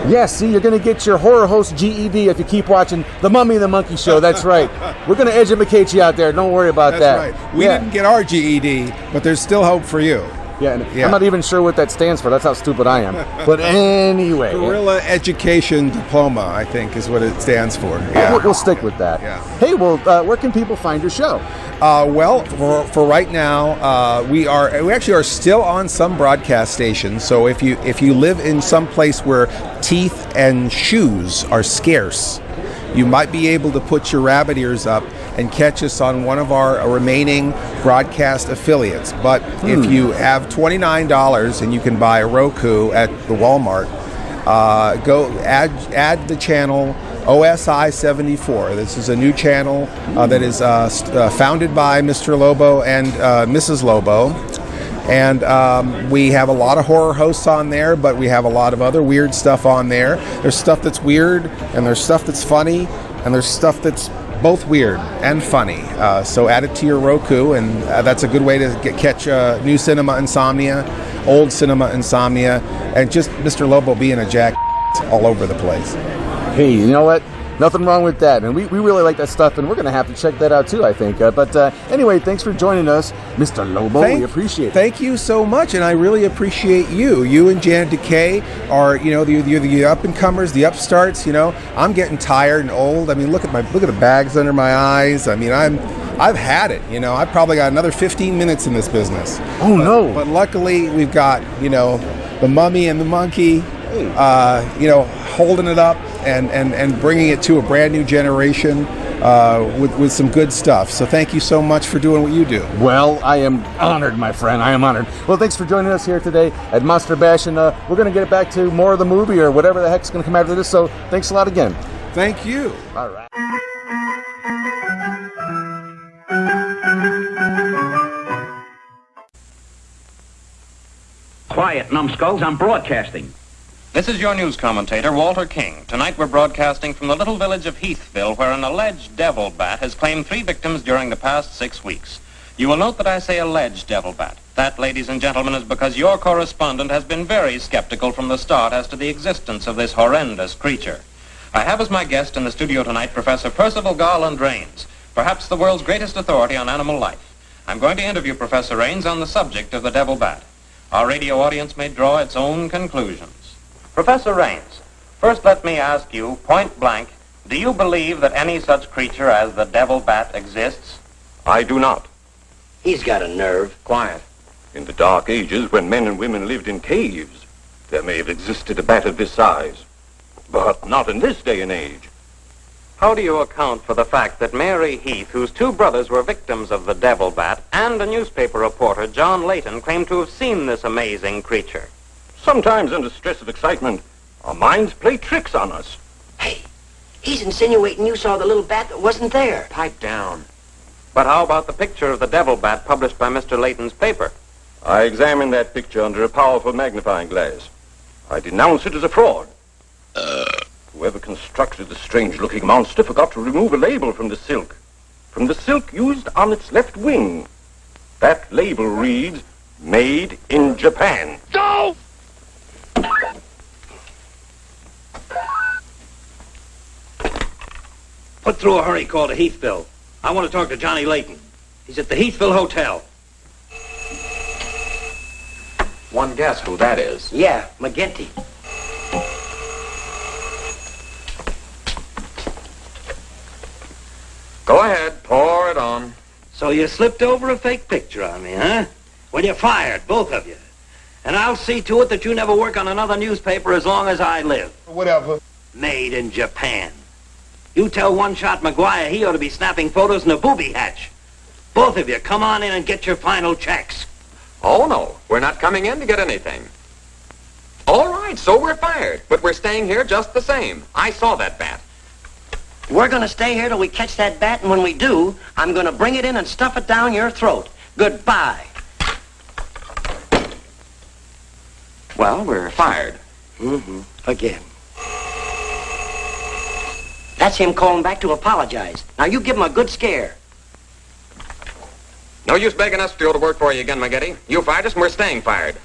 Yeah, see, you're going to get your horror host GED if you keep watching The Mummy and the Monkey show. That's right. We're going to educate you out there. Don't worry about that. That's right. We didn't get our GED, but there's still hope for you. Yeah, I'm not even sure what that stands for. That's how stupid I am. But anyway. Gorilla Education Diploma, I think, is what it stands for. Yeah. We'll stick with that. Yeah. Hey, well, where can people find your show? Well, for right now, we actually are still on some broadcast stations. So if you live in some place where teeth and shoes are scarce, you might be able to put your rabbit ears up and catch us on one of our remaining broadcast affiliates. But if you have $29 and you can buy a Roku at the Walmart, go add the channel OSI 74. This is a new channel that is founded by Mr. Lobo and Mrs. Lobo. And we have a lot of horror hosts on there, but we have a lot of other weird stuff on there. There's stuff that's weird, and there's stuff that's funny, and there's stuff that's both weird and funny. So add it to your Roku, and that's a good way to catch new Cinema Insomnia, old Cinema Insomnia, and just Mr. Lobo being a jack all over the place. Hey, you know what? Nothing wrong with that, and we really like that stuff, and we're going to have to check that out too, I think. But anyway, thanks for joining us, Mr. Lobo. We appreciate it. Thank you so much, and I really appreciate you. You and Janet Decay are, you're the up-and-comers, the upstarts. I'm getting tired and old. I mean, look at the bags under my eyes. I mean, I've had it. You know, I've probably got another 15 minutes in this business. Oh, no. But luckily, we've got, you know, the Mummy and the Monkey, you know, holding it up and bringing it to a brand new generation with some good stuff. So thank you so much for doing what you do. Well, I am honored, my friend. I am honored. Well, thanks for joining us here today at Monster Bash, and we're going to get back to more of the movie or whatever the heck's going to come out of this. So thanks a lot again. Thank you. All right. Quiet, numbskulls. I'm broadcasting. This is your news commentator, Walter King. Tonight we're broadcasting from the little village of Heathville, where an alleged devil bat has claimed 3 victims during the past 6 weeks. You will note that I say alleged devil bat. That, ladies and gentlemen, is because your correspondent has been very skeptical from the start as to the existence of this horrendous creature. I have as my guest in the studio tonight Professor Percival Garland Rains, perhaps the world's greatest authority on animal life. I'm going to interview Professor Rains on the subject of the devil bat. Our radio audience may draw its own conclusions. Professor Rains, first let me ask you, point blank, do you believe that any such creature as the devil bat exists? I do not. He's got a nerve. Quiet. In the Dark Ages, when men and women lived in caves, there may have existed a bat of this size. But not in this day and age. How do you account for the fact that Mary Heath, whose 2 brothers were victims of the devil bat, and a newspaper reporter, John Layton, claimed to have seen this amazing creature? Sometimes under stress of excitement, our minds play tricks on us. Hey, he's insinuating you saw the little bat that wasn't there. Pipe down. But how about the picture of the devil bat published by Mr. Layton's paper? I examined that picture under a powerful magnifying glass. I denounce it as a fraud. Whoever constructed the strange-looking monster forgot to remove a label from the silk. From the silk used on its left wing. That label reads, Made in Japan. Go! Put through a hurry call to Heathville. I want to talk to Johnny Layton. He's at the Heathville Hotel. One guess who that is. Yeah, McGinty. Go ahead, pour it on. So you slipped over a fake picture on me, huh? Well, you're fired, both of you. And I'll see to it that you never work on another newspaper as long as I live. Whatever. Made in Japan. You tell One-Shot McGuire he ought to be snapping photos in a booby hatch. Both of you, come on in and get your final checks. Oh, no. We're not coming in to get anything. All right, so we're fired. But we're staying here just the same. I saw that bat. We're going to stay here till we catch that bat, and when we do, I'm going to bring it in and stuff it down your throat. Goodbye. Well, we're fired. Mm-hmm. Again. That's him calling back to apologize. Now, you give him a good scare. No use begging us to go to work for you again, McGetty. You fired us and we're staying fired.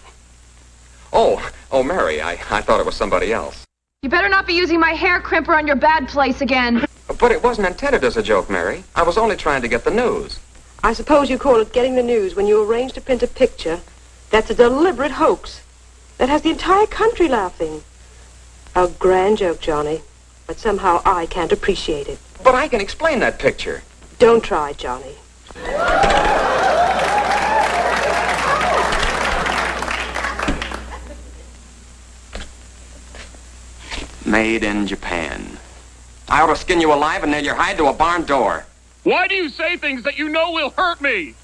Oh, Mary, I thought it was somebody else. You better not be using my hair crimper on your bad place again. But it wasn't intended as a joke, Mary. I was only trying to get the news. I suppose you call it getting the news when you arrange to print a picture that's a deliberate hoax that has the entire country laughing. A grand joke, Johnny, but somehow I can't appreciate it. But I can explain that picture. Don't try, Johnny. Made in Japan. I ought to skin you alive and nail your hide to a barn door. Why do you say things that you know will hurt me?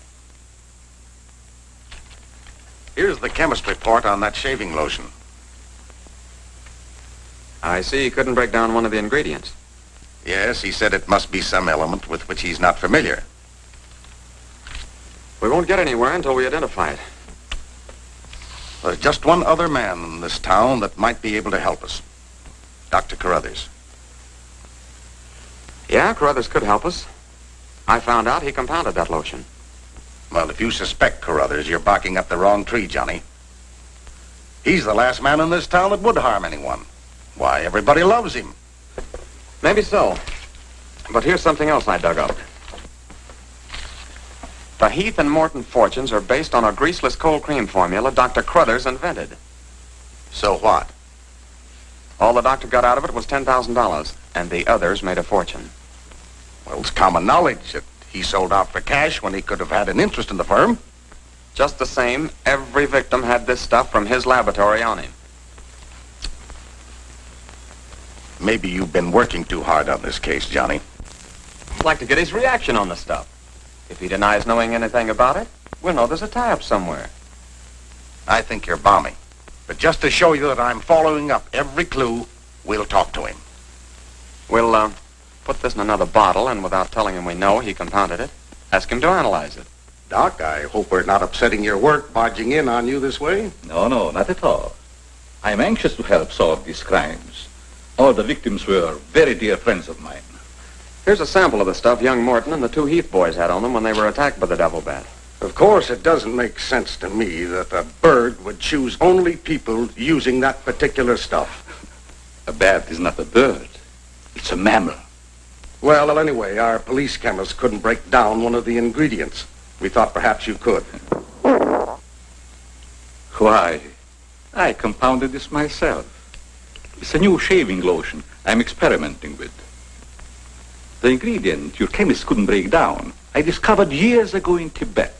Here's the chemist report on that shaving lotion. I see you couldn't break down one of the ingredients. Yes, he said it must be some element with which he's not familiar. We won't get anywhere until we identify it. There's just one other man in this town that might be able to help us. Dr. Kruthers. Yeah, Kruthers could help us. I found out he compounded that lotion. Well, if you suspect Kruthers, you're barking up the wrong tree, Johnny. He's the last man in this town that would harm anyone. Why, everybody loves him. Maybe so. But here's something else I dug up. The Heath and Morton fortunes are based on a greaseless cold cream formula Dr. Kruthers invented. So what? All the doctor got out of it was $10,000, and the others made a fortune. Well, it's common knowledge that He sold out for cash when he could have had an interest in the firm. Just the same, every victim had this stuff from his laboratory on him. Maybe you've been working too hard on this case, Johnny. I'd like to get his reaction on the stuff. If he denies knowing anything about it, we'll know there's a tie-up somewhere. I think you're balmy. But just to show you that I'm following up every clue, we'll talk to him. We'll, put this in another bottle, and without telling him we know he compounded it, ask him to analyze it. Doc, I hope we're not upsetting your work barging in on you this way. No, not at all. I'm anxious to help solve these crimes. All the victims were very dear friends of mine. Here's a sample of the stuff young Morton and the two Heath boys had on them when they were attacked by the devil bat. Of course, it doesn't make sense to me that a bird would choose only people using that particular stuff. A bat is not a bird. It's a mammal. Well, anyway, our police chemists couldn't break down one of the ingredients. We thought perhaps you could. Why, I compounded this myself. It's a new shaving lotion I'm experimenting with. The ingredient your chemist couldn't break down, I discovered years ago in Tibet.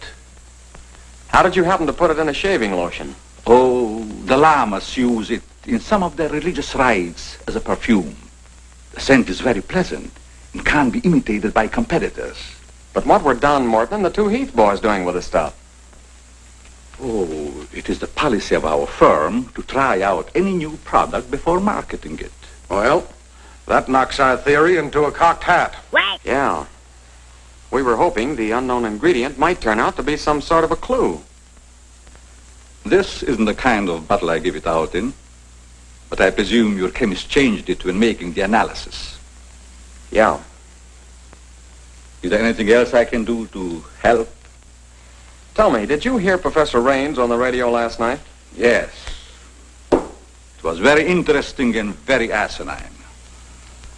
How did you happen to put it in a shaving lotion? Oh, the lamas use it in some of their religious rites as a perfume. The scent is very pleasant and can't be imitated by competitors. But what were Don Morton and the two Heath boys doing with the stuff? Oh, it is the policy of our firm to try out any new product before marketing it. Well, that knocks our theory into a cocked hat. Yeah. We were hoping the unknown ingredient might turn out to be some sort of a clue. This isn't the kind of bottle I give it out in, but I presume your chemist changed it when making the analysis. Yeah. Is there anything else I can do to help? Tell me, did you hear Professor Raines on the radio last night? Yes. It was very interesting and very asinine.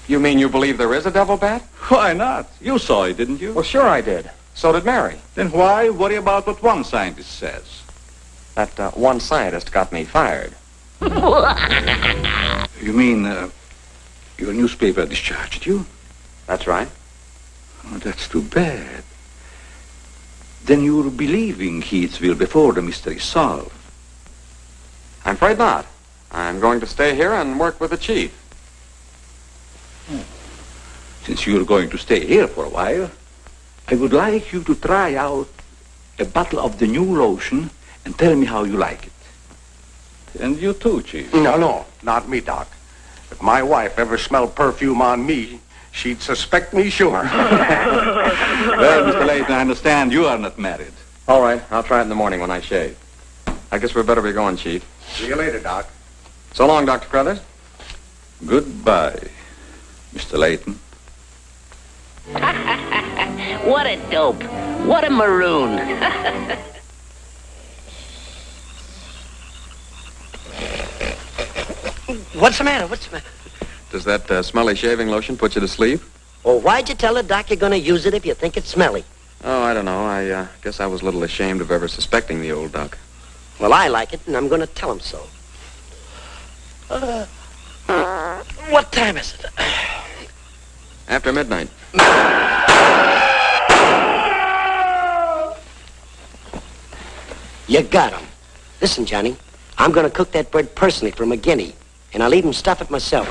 You mean you believe there is a devil bat? Why not? You saw it, didn't you? Well, sure I did. So did Mary. Then why worry about what one scientist says? That one scientist got me fired. You mean your newspaper discharged you? That's right. Oh, that's too bad. Then you're believing Heathville before the mystery is solved. I'm afraid not. I'm going to stay here and work with the chief. Since you're going to stay here for a while, I would like you to try out a bottle of the new lotion and tell me how you like it. And you too, Chief. No, not me, Doc. If my wife ever smelled perfume on me, she'd suspect me sure. Well, Mr. Layton, I understand you are not married. All right, I'll try it in the morning when I shave. I guess we better be going, Chief. See you later, Doc. So long, Dr. Kruthers. Goodbye, Mr. Layton. What a dope. What a maroon. What's the matter? What's the matter? Does that smelly shaving lotion put you to sleep? Well, why'd you tell the doc you're going to use it if you think it's smelly? Oh, I don't know. I guess I was a little ashamed of ever suspecting the old doc. Well, I like it, and I'm going to tell him so. What time is it? After midnight. You got him. Listen, Johnny, I'm going to cook that bird personally for McGinney, and I'll even stuff it myself.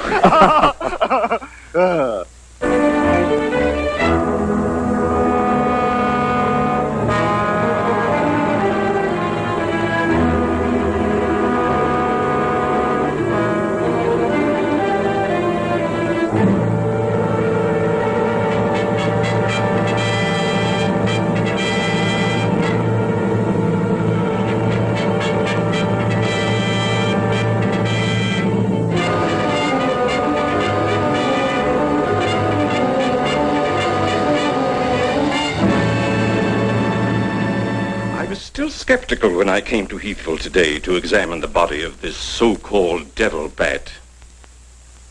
Skeptical when I came to Heathville today to examine the body of this so-called devil bat.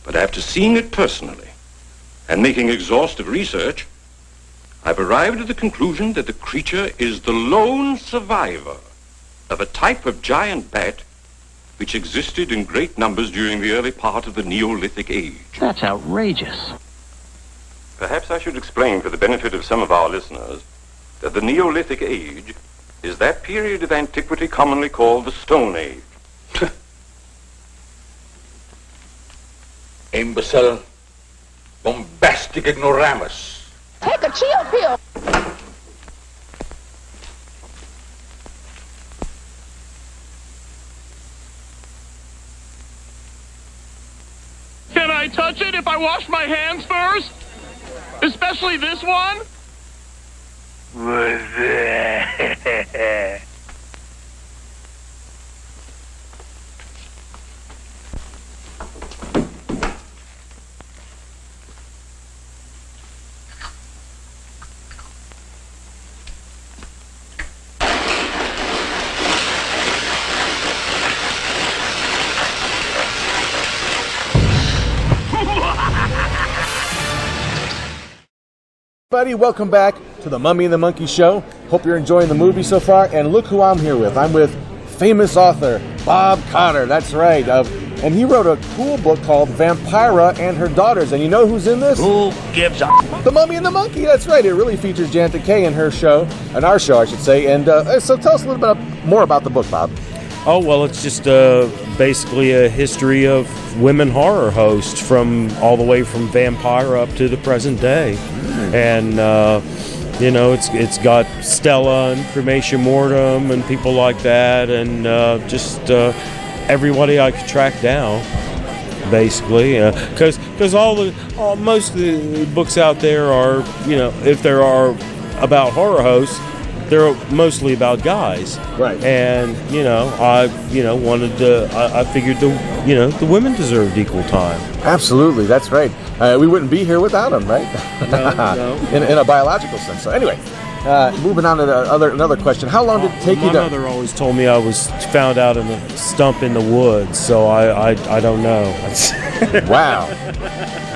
But after seeing it personally and making exhaustive research, I've arrived at the conclusion that the creature is the lone survivor of a type of giant bat which existed in great numbers during the early part of the Neolithic age. That's outrageous. Perhaps I should explain for the benefit of some of our listeners that the Neolithic Age is that period of antiquity commonly called the Stone Age. Imbecile, bombastic ignoramus. Take a chill pill. Can I touch it if I wash my hands first? Especially this one? Everybody, welcome back to the Mummy and the Monkey Show. Hope you're enjoying the movie so far. And look who I'm here with. I'm with famous author Bob Cotter. That's right. And he wrote a cool book called Vampira and Her Daughters. And you know who's in this? Who gives a... The Mummy and the Monkey. That's right. It really features Janet Decay in her show, in our show, I should say. And so tell us a little bit more about the book, Bob. Oh, well, it's just basically a history of women horror hosts from all the way from Vampire up to the present day. And, you know, it's got Stella and Cremation Mortem and people like that, and just everybody I could track down, basically. Because most of the books out there are, you know, if there are about horror hosts, they're mostly about guys, right? And I figured the women deserved equal time. Absolutely, that's right. We wouldn't be here without them, right? No. in a biological sense. So anyway, moving on to another question. How long did it take you to? My mother always told me I was found out in a stump in the woods, so I don't know. Wow.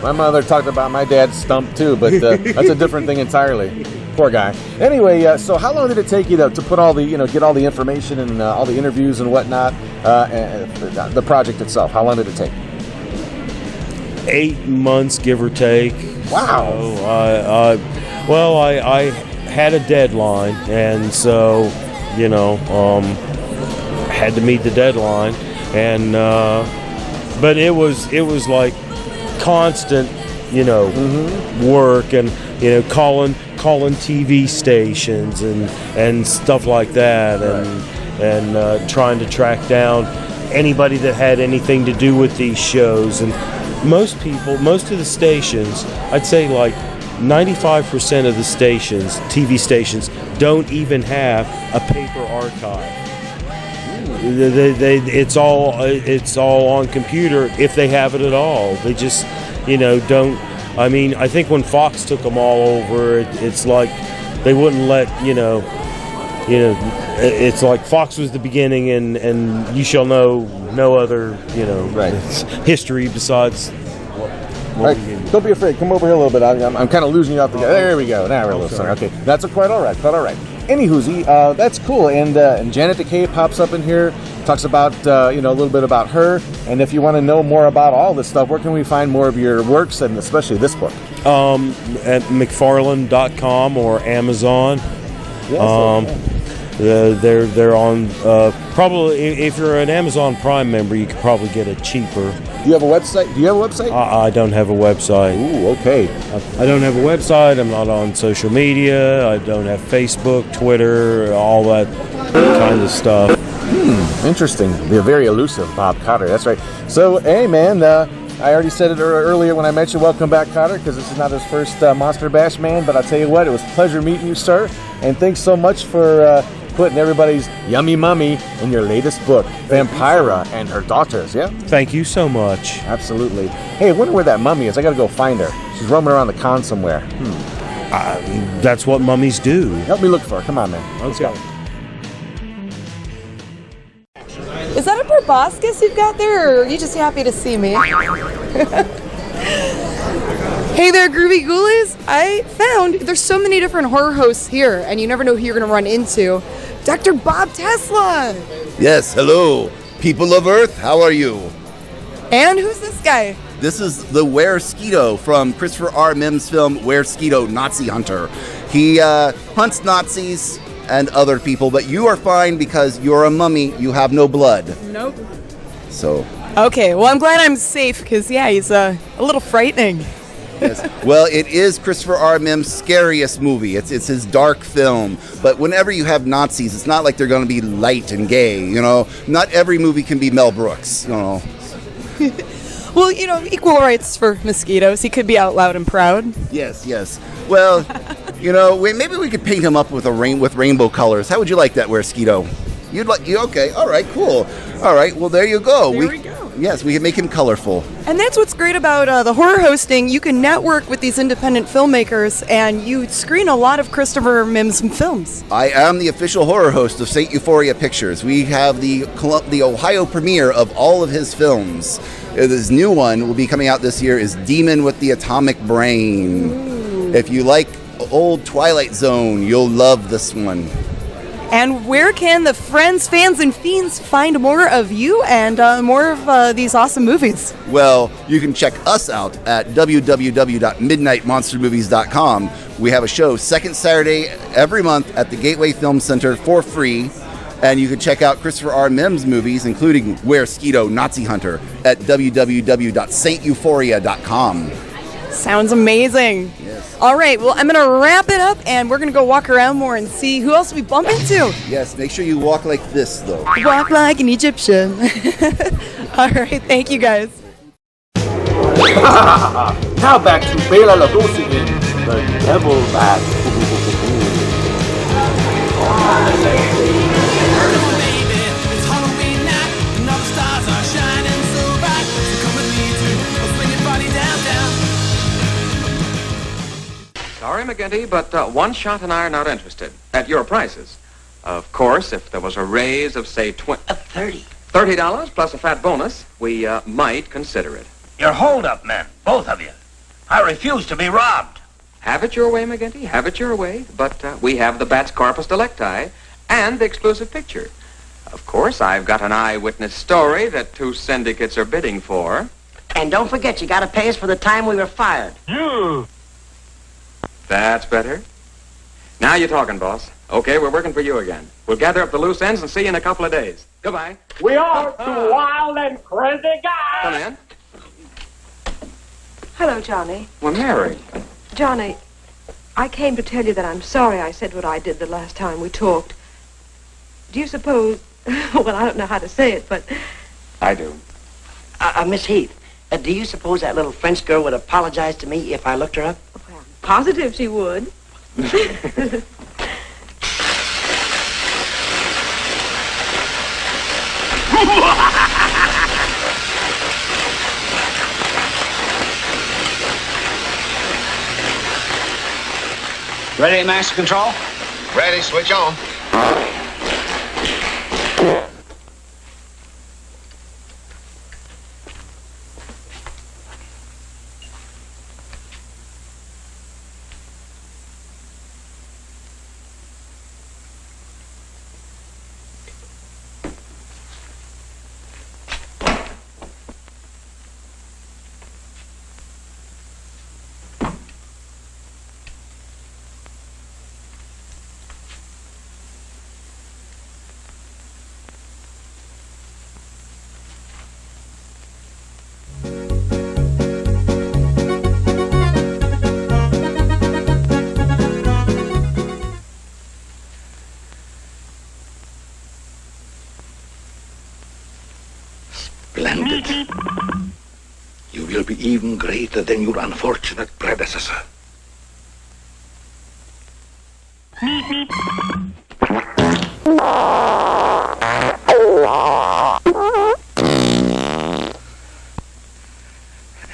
My mother talked about my dad's stump too, but that's a different thing entirely. Poor guy. Anyway, so how long did it take you to put all the, get all the information and all the interviews and whatnot, the project itself? How long did it take? 8 months, give or take. Wow. So I had a deadline, and so, had to meet the deadline, and but it was like constant, work and calling TV stations and stuff like that, and trying to track down anybody that had anything to do with these shows. And most of the stations, I'd say like 95% of the stations, TV stations, don't even have a paper archive. It's all on computer, if they have it at all. They just don't. I mean, I think when Fox took them all over, it's like they wouldn't let, it's like Fox was the beginning, and you shall know no other, history besides what we gave you. Don't be afraid. Come over here a little bit. I'm kind of losing you off the... There we go. Now we're a little sorry. Okay, that's quite all right. Anywhoozy, that's cool. And Janet Decay pops up in here, talks about, a little bit about her. And if you want to know more about all this stuff, where can we find more of your works, and especially this book? At McFarland.com or Amazon. Yes, they're on, probably, if you're an Amazon Prime member, you could probably get it cheaper. Do you have a website? I don't have a website. Ooh, okay. I don't have a website. I'm not on social media. I don't have Facebook, Twitter, all that kind of stuff. Interesting. You're very elusive, Bob Cotter. That's right. So, hey, man, I already said it earlier when I mentioned welcome back, Cotter, because this is not his first Monster Bash, man. But I'll tell you what, it was a pleasure meeting you, sir. And thanks so much for putting everybody's yummy mummy in your latest book, Vampira and Her Daughters, yeah? Thank you so much. Absolutely. Hey, I wonder where that mummy is. I got to go find her. She's roaming around the con somewhere. That's what mummies do. Help me look for her. Come on, man. Let's go. Is that a proboscis you've got there, or are you just happy to see me? Hey there, Groovy Ghoulies. I found there's so many different horror hosts here, and you never know who you're going to run into. Dr. Bob Tesla. Yes, hello. People of Earth, how are you? And who's this guy? This is the Were-Skeeto from Christopher R. Mims' film Were-Skeeto, Nazi Hunter. He hunts Nazis and other people, but you are fine because you're a mummy. You have no blood. Nope. So. Okay, well, I'm glad I'm safe because, yeah, he's a little frightening. Yes. Well, it is Christopher R. Mims' scariest movie. It's his dark film. But whenever you have Nazis, it's not like they're going to be light and gay, you know. Not every movie can be Mel Brooks, you know. Well, you know, equal rights for mosquitoes. He could be out loud and proud. Yes, yes. Well, you know, maybe we could paint him up with rainbow colors. How would you like that, Were-Skeeto? Okay, all right, cool. All right, well, there you go. There we go. Yes, we can make him colorful. And that's what's great about the horror hosting. You can network with these independent filmmakers, and you screen a lot of Christopher Mims films. I am the official horror host of St. Euphoria Pictures. We have the Ohio premiere of all of his films. This new one will be coming out this year is Demon with the Atomic Brain. Ooh. If you like old Twilight Zone, you'll love this one. And where can the friends, fans, and fiends find more of you and more of these awesome movies? Well, you can check us out at www.midnightmonstermovies.com. We have a show second Saturday every month at the Gateway Film Center for free. And you can check out Christopher R. Mims movies, including Were-Skeeto, Nazi Hunter, at www.steuphoria.com. Sounds amazing. Yes. All right, well, I'm going to wrap it up, and we're going to go walk around more and see who else we bump into. Yes, make sure you walk like this, though. Walk like an Egyptian. All right, thank you, guys. Now back to Bela Lugosi in The Devil Bat. Sorry, McGinty, but One Shot and I are not interested. At your prices. Of course, if there was a raise of, say, $30 plus a fat bonus, we might consider it. You're hold-up men, both of you. I refuse to be robbed. Have it your way, McGinty, have it your way. But we have the Bat's Corpus Delicti and the exclusive picture. Of course, I've got an eyewitness story that 2 syndicates are bidding for. And don't forget, you gotta pay us for the time we were fired. That's better. Now you're talking, boss. Okay, we're working for you again. We'll gather up the loose ends and see you in a couple of days. Goodbye. We are 2 wild and crazy guys. Come in. Hello, Johnny. Well, Mary. Johnny, I came to tell you that I'm sorry I said what I did the last time we talked. Do you suppose... well, I don't know how to say it, but... I do. Miss Heath, do you suppose that little French girl would apologize to me if I looked her up? Well, I'm positive she would. Ready, Master Control? Ready, switch on. Splendid. You will be even greater than your unfortunate predecessor.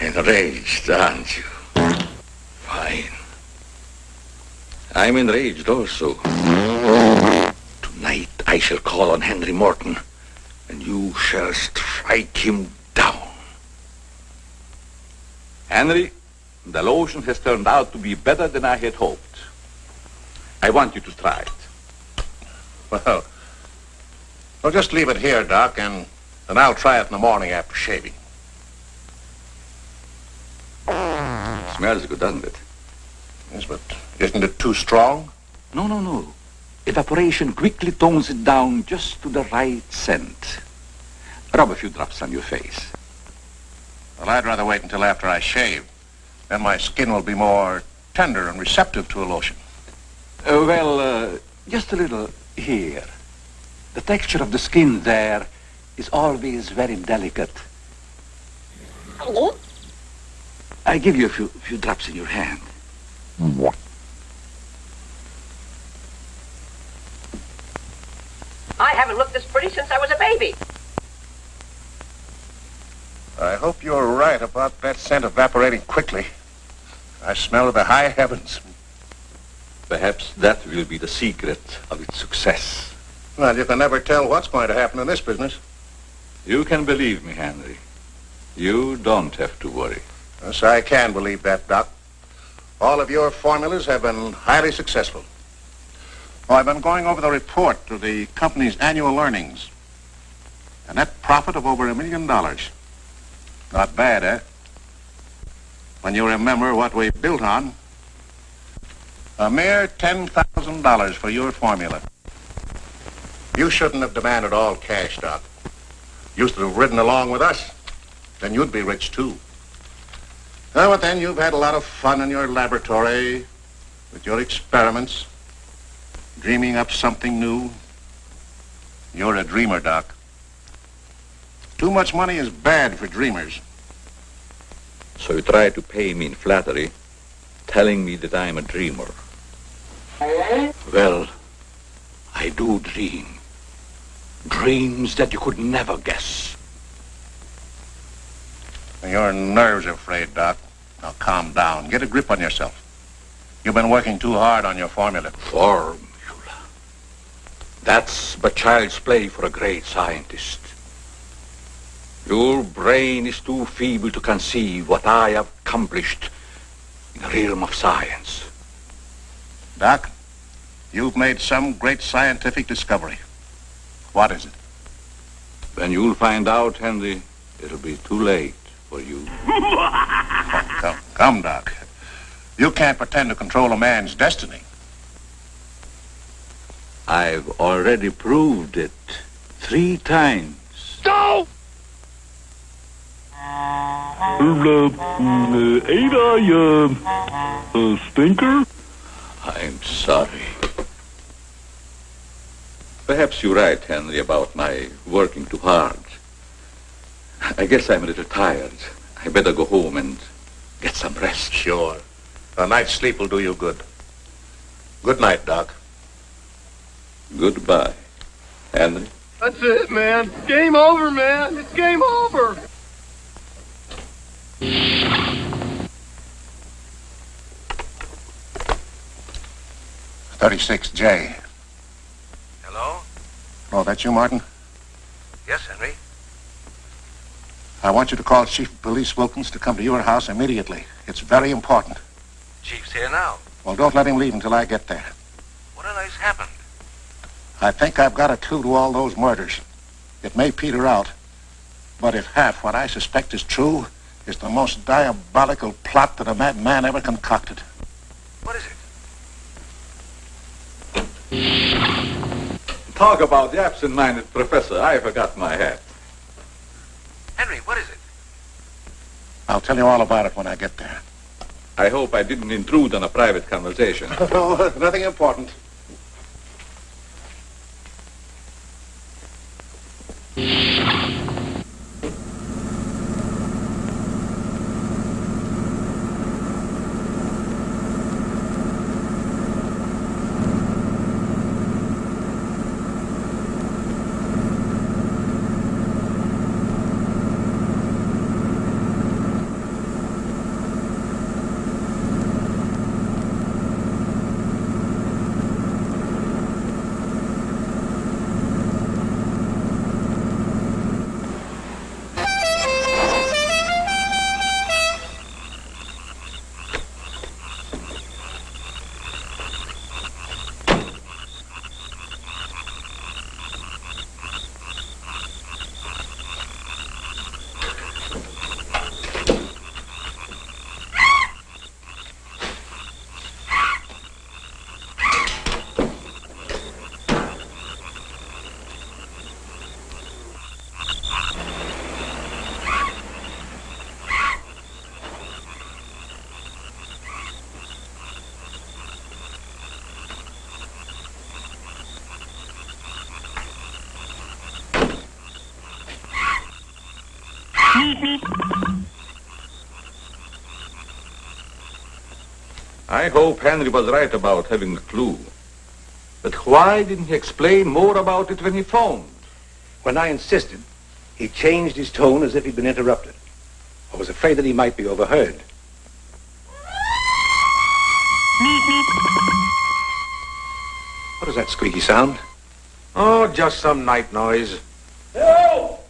Enraged, aren't you? Fine. I'm enraged also. Tonight I shall call on Henry Morton, and you shall strike him down. Henry, the lotion has turned out to be better than I had hoped. I want you to try it. Well, just leave it here, Doc, and then I'll try it in the morning after shaving. Smells good, doesn't it? Yes, but isn't it too strong? No. Evaporation quickly tones it down just to the right scent. Rub a few drops on your face. Well, I'd rather wait until after I shave. Then my skin will be more tender and receptive to a lotion. Just a little here. The texture of the skin there is always very delicate. I give you a few drops in your hand. I haven't looked this pretty since I was a baby. I hope you're right about that scent evaporating quickly. I smell the high heavens. Perhaps that will be the secret of its success. Well, you can never tell what's going to happen in this business. You can believe me, Henry. You don't have to worry. Yes, I can believe that, Doc. All of your formulas have been highly successful. Oh, I've been going over the report of the company's annual earnings. A net profit of over $1 million. Not bad, eh? When you remember what we built on. A mere $10,000 for your formula. You shouldn't have demanded all cash, Doc. You should have ridden along with us. Then you'd be rich, too. Oh, but then you've had a lot of fun in your laboratory with your experiments, dreaming up something new. You're a dreamer, Doc. Too much money is bad for dreamers. So you try to pay me in flattery, telling me that I'm a dreamer. Well, I do dream. Dreams that you could never guess. Your nerves are frayed, Doc. Now calm down. Get a grip on yourself. You've been working too hard on your formula. Formula. That's but child's play for a great scientist. Your brain is too feeble to conceive what I have accomplished in the realm of science. Doc, you've made some great scientific discovery. What is it? When you'll find out, Henry, it'll be too late for you. Oh, come, Doc. You can't pretend to control a man's destiny. I've already proved it 3 times. No! Ain't I, a stinker? I'm sorry. Perhaps you're right, Henry, about my working too hard. I guess I'm a little tired. I better go home and get some rest. Sure. A night's sleep will do you good. Good night, Doc. Goodbye, Henry. That's it, man. Game over, man. It's game over. '36J. Hello? Oh, that's you, Martin? Yes, Henry. I want you to call Chief of Police Wilkins to come to your house immediately. It's very important. Chief's here now. Well, don't let him leave until I get there. What on earth's happened? I think I've got a clue to all those murders. It may peter out, but if half what I suspect is true, it's the most diabolical plot that a madman ever concocted. What is it? Talk about the absent-minded professor. I forgot my hat. Henry, what is it? I'll tell you all about it when I get there. I hope I didn't intrude on a private conversation. No, nothing important. I hope Henry was right about having a clue. But why didn't he explain more about it when he phoned? When I insisted, he changed his tone as if he'd been interrupted. I was afraid that he might be overheard. What is that squeaky sound? Oh, just some night noise. Help!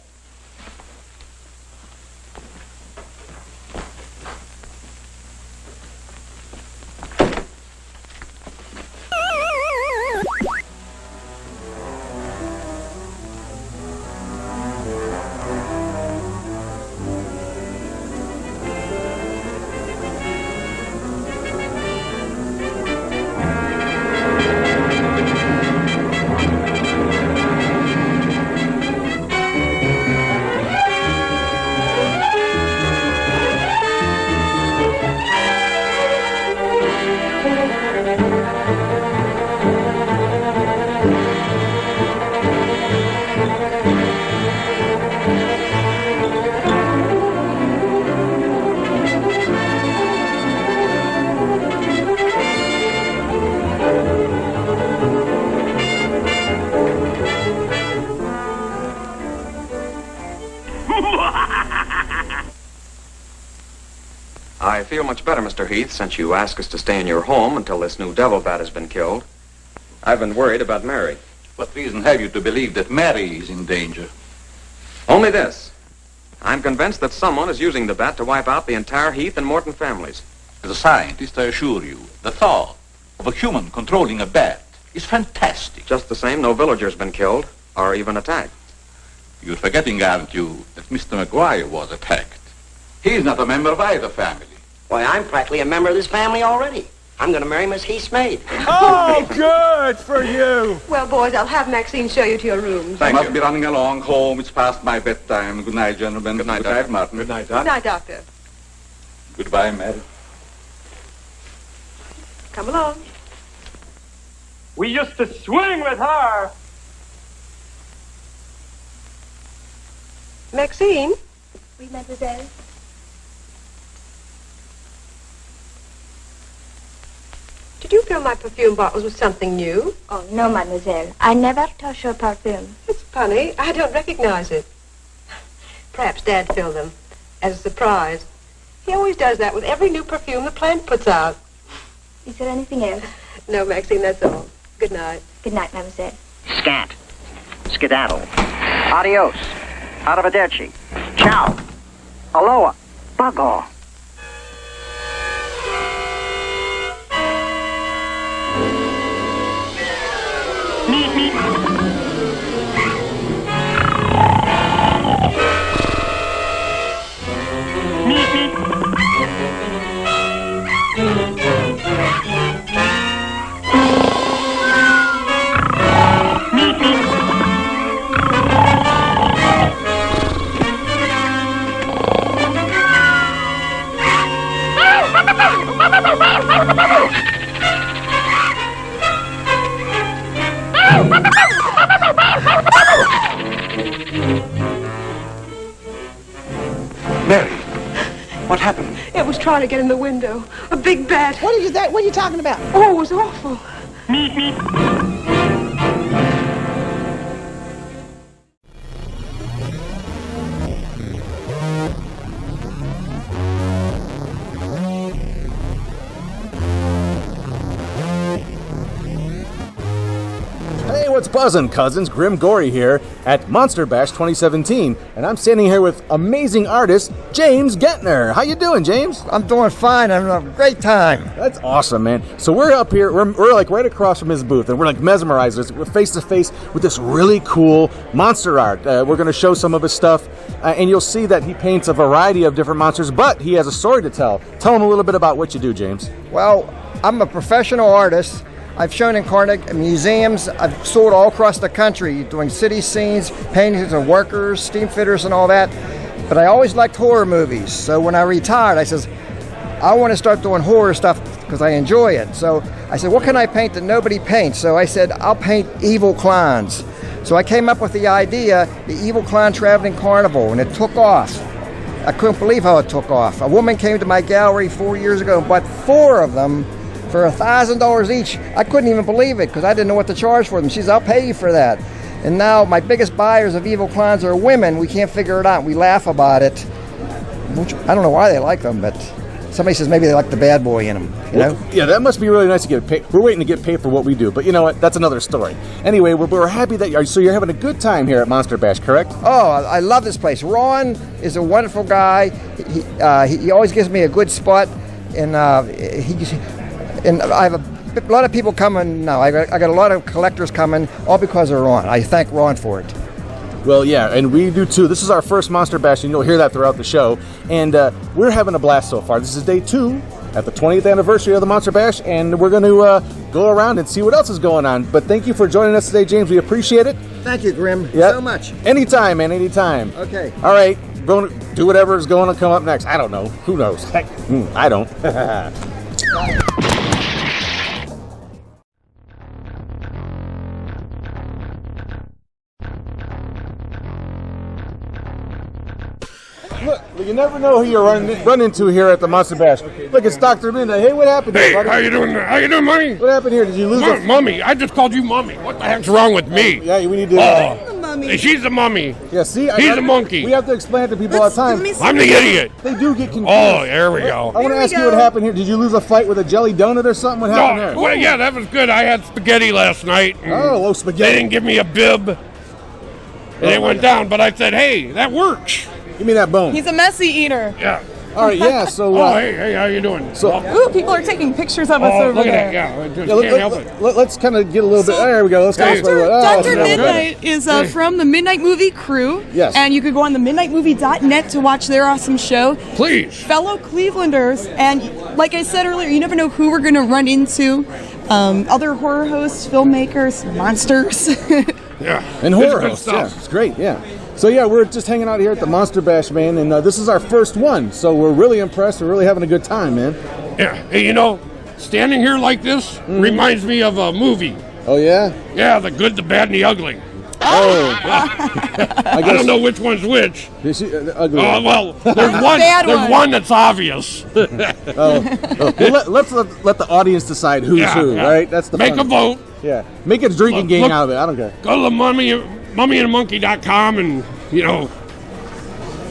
I feel much better, Mr. Heath, since you asked us to stay in your home until this new devil bat has been killed. I've been worried about Mary. What reason have you to believe that Mary is in danger? Only this. I'm convinced that someone is using the bat to wipe out the entire Heath and Morton families. As a scientist, I assure you, the thought of a human controlling a bat is fantastic. Just the same, no villager's been killed or even attacked. You're forgetting, aren't you, that Mr. McGuire was attacked. He's not a member of either family. Why, I'm practically a member of this family already. I'm going to marry Miss Heath's maid. Oh, good for you. Well, boys, I'll have Maxine show you to your rooms. I must be running along home. It's past my bedtime. Good night, gentlemen. Good night, Good night, Doctor. Martin. Good night, Good Doc. night, Doctor. Goodbye, Mary. Come along. We used to swing with her. Maxine? Oui, mademoiselle. Did you fill my perfume bottles with something new? Oh, no, mademoiselle. I never touch your perfume. It's funny. I don't recognize it. Perhaps Dad filled them as a surprise. He always does that with every new perfume the plant puts out. Is there anything else? No, Maxine, that's all. Good night. Good night, mademoiselle. Scat. Skedaddle. Adios. Arrivederci. Ciao. Aloha. Bug off. Mary, what happened? It was trying to get in the window. A big bat. What are you talking about? Oh, it was awful. Hey, what's buzzin', cousins? Grimm Gorri here at Monster Bash 2017, and I'm standing here with amazing artist James Getner. How you doing, James? I'm doing fine. I'm having a great time. That's awesome, man. So we're up here, we're like right across from his booth, and we're like mesmerized. We're face to face with this really cool monster art. We're going to show some of his stuff, and you'll see that he paints a variety of different monsters, but he has a story to tell. Tell him a little bit about what you do, James. Well, I'm a professional artist. I've shown in Carnegie museums. I've sold all across the country, doing city scenes, paintings of workers, steam fitters, and all that. But I always liked horror movies. So when I retired, I says, I want to start doing horror stuff because I enjoy it. So I said, what can I paint that nobody paints? So I said, I'll paint evil clowns. So I came up with the idea, the Evil Clown Traveling Carnival, and it took off. I couldn't believe how it took off. A woman came to my gallery 4 years ago and bought 4 of them for $1,000 each. I couldn't even believe it because I didn't know what to charge for them. She said, I'll pay you for that. And now my biggest buyers of evil clowns are women. We can't figure it out. We laugh about it. Which, I don't know why they like them, but somebody says maybe they like the bad boy in them. You know? Yeah, that must be really nice to get paid. We're waiting to get paid for what we do, but you know what? That's another story. Anyway, we're happy that you're having a good time here at Monster Bash, correct? Oh, I love this place. Ron is a wonderful guy. He always gives me a good spot, and I have a lot of people coming now. I got a lot of collectors coming, all because of Ron. I thank Ron for it. Well, yeah, and we do too. This is our first Monster Bash, and you'll hear that throughout the show. And we're having a blast so far. This is day 2 at the 20th anniversary of the Monster Bash, and we're going to go around and see what else is going on. But thank you for joining us today, James. We appreciate it. Thank you, Grimm, so much. Anytime, man, anytime. Okay. All right, do whatever is going to come up next. I don't know. Who knows? Heck, I don't. Look, you never know who you run into here at the Monster Bash. Look, it's Dr. Midnight. Hey, what happened here, buddy? How you doing? How you doing, Mummy? What happened here? Did you lose a... Mummy, I just called you Mummy. What the heck's wrong with me? Yeah, we need to... She's the mummy. Yeah, see? He's the monkey. We have to explain it to people all the time. I'm the idiot. They do get confused. Oh, there we go. I want to ask you what happened here. Did you lose a fight with a jelly donut or something? What happened there? Well, yeah, that was good. I had spaghetti last night. Spaghetti. They didn't give me a bib. And it went down, but I said, hey, that works. Give me that bone. He's a messy eater. Yeah. All right, yeah, so... hey, how you doing? Ooh, people are taking pictures of us over look there. at that. Yeah, just can't help it. Let's kind of get a little bit... There we go. Let's Dr. Midnight is from the Midnight Movie crew. Yes. And you could go on the midnightmovie.net to watch their awesome show. Please. Fellow Clevelanders. And like I said earlier, you never know who we're going to run into. Other horror hosts, filmmakers, monsters. Yeah. And horror hosts, yeah. It's great, yeah. So yeah, we're just hanging out here at the Monster Bash, man, and this is our first one, so we're really impressed. We're really having a good time, man. Yeah. Hey, you know, standing here like this reminds me of a movie. Oh, yeah? Yeah, The Good, the Bad, and the Ugly. Oh. I don't know which one's which. Ugly. Oh, well, there's one that's obvious. Well, let's let the audience decide who's who, right? That's the Make a vote. Yeah. Make a drinking game out of it. I don't care. Go to the MummyAndMonkey.com and, you know,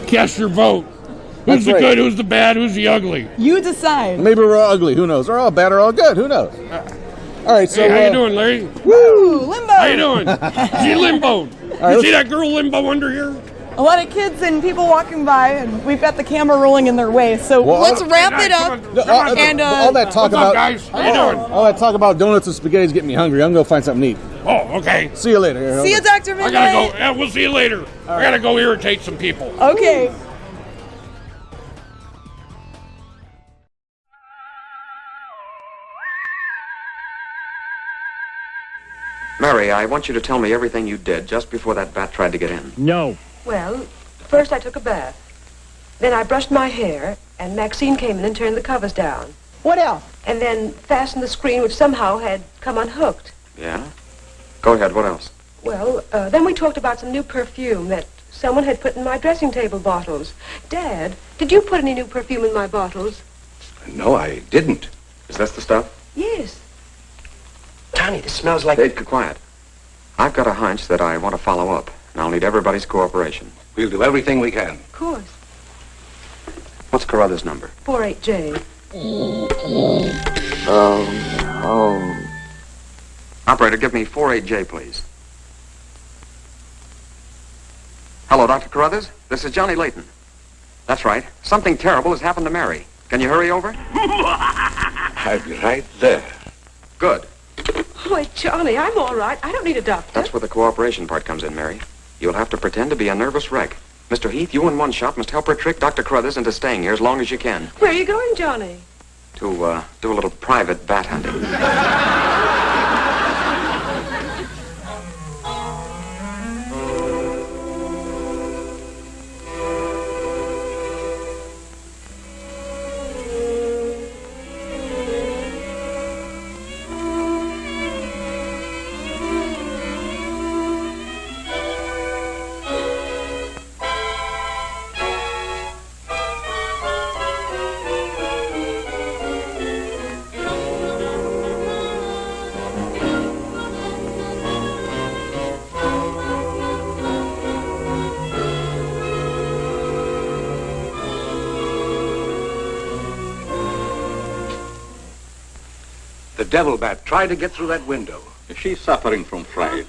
cast your vote. Who's the good, who's the bad, who's the ugly? You decide. Maybe we're all ugly. Who knows? Or all bad or all good. Who knows? All right, so... Hey, how you doing, Larry? Woo! Limbo! How you doing? See Limbo. You see that girl Limbo under here? A lot of kids and people walking by, and we've got the camera rolling in their way. So let's wrap it up. And all that talk what's about... up, guys? How you doing? All that talk about donuts and spaghetti is getting me hungry. I'm going to find something to eat. Oh, okay. See you later. See you, Dr. Midnight. I gotta go. Yeah, we'll see you later. I gotta go irritate some people. Okay. Mary, I want you to tell me everything you did just before that bat tried to get in. No. Well, first I took a bath. Then I brushed my hair, and Maxine came in and turned the covers down. What else? And then fastened the screen, which somehow had come unhooked. Yeah? Go ahead, what else? Well, then we talked about some new perfume that someone had put in my dressing table bottles. Dad, did you put any new perfume in my bottles? No, I didn't. Is this the stuff? Yes. Tony, this smells like... Hey, quiet. I've got a hunch that I want to follow up, and I'll need everybody's cooperation. We'll do everything we can. Of course. What's Kruthers' number? 48J. Operator, give me 48J, please. Hello, Dr. Kruthers. This is Johnny Layton. That's right. Something terrible has happened to Mary. Can you hurry over? I'll be right there. Good. Why, Johnny, I'm all right. I don't need a doctor. That's where the cooperation part comes in, Mary. You'll have to pretend to be a nervous wreck. Mr. Heath, you and One Shot must help her trick Dr. Kruthers into staying here as long as you can. Where are you going, Johnny? To, do a little private bat hunting. The devil bat tried to get through that window. If she's suffering from fright,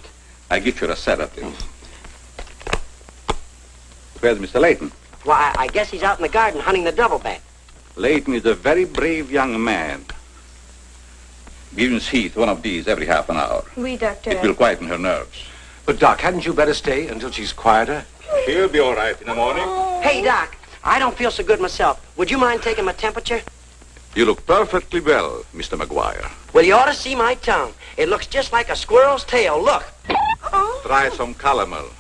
I'll get you a sedative. Where's Mr. Layton? Why, I guess he's out in the garden hunting the devil bat. Layton is a very brave young man. Give Miss Heath one of these every half an hour. Oui, doctor. It will quieten her nerves. But, Doc, hadn't you better stay until she's quieter? She'll be all right in the morning. Hey, Doc, I don't feel so good myself. Would you mind taking my temperature? You look perfectly well, Mr. McGuire. Well, you ought to see my tongue. It looks just like a squirrel's tail. Look. Try some calomel.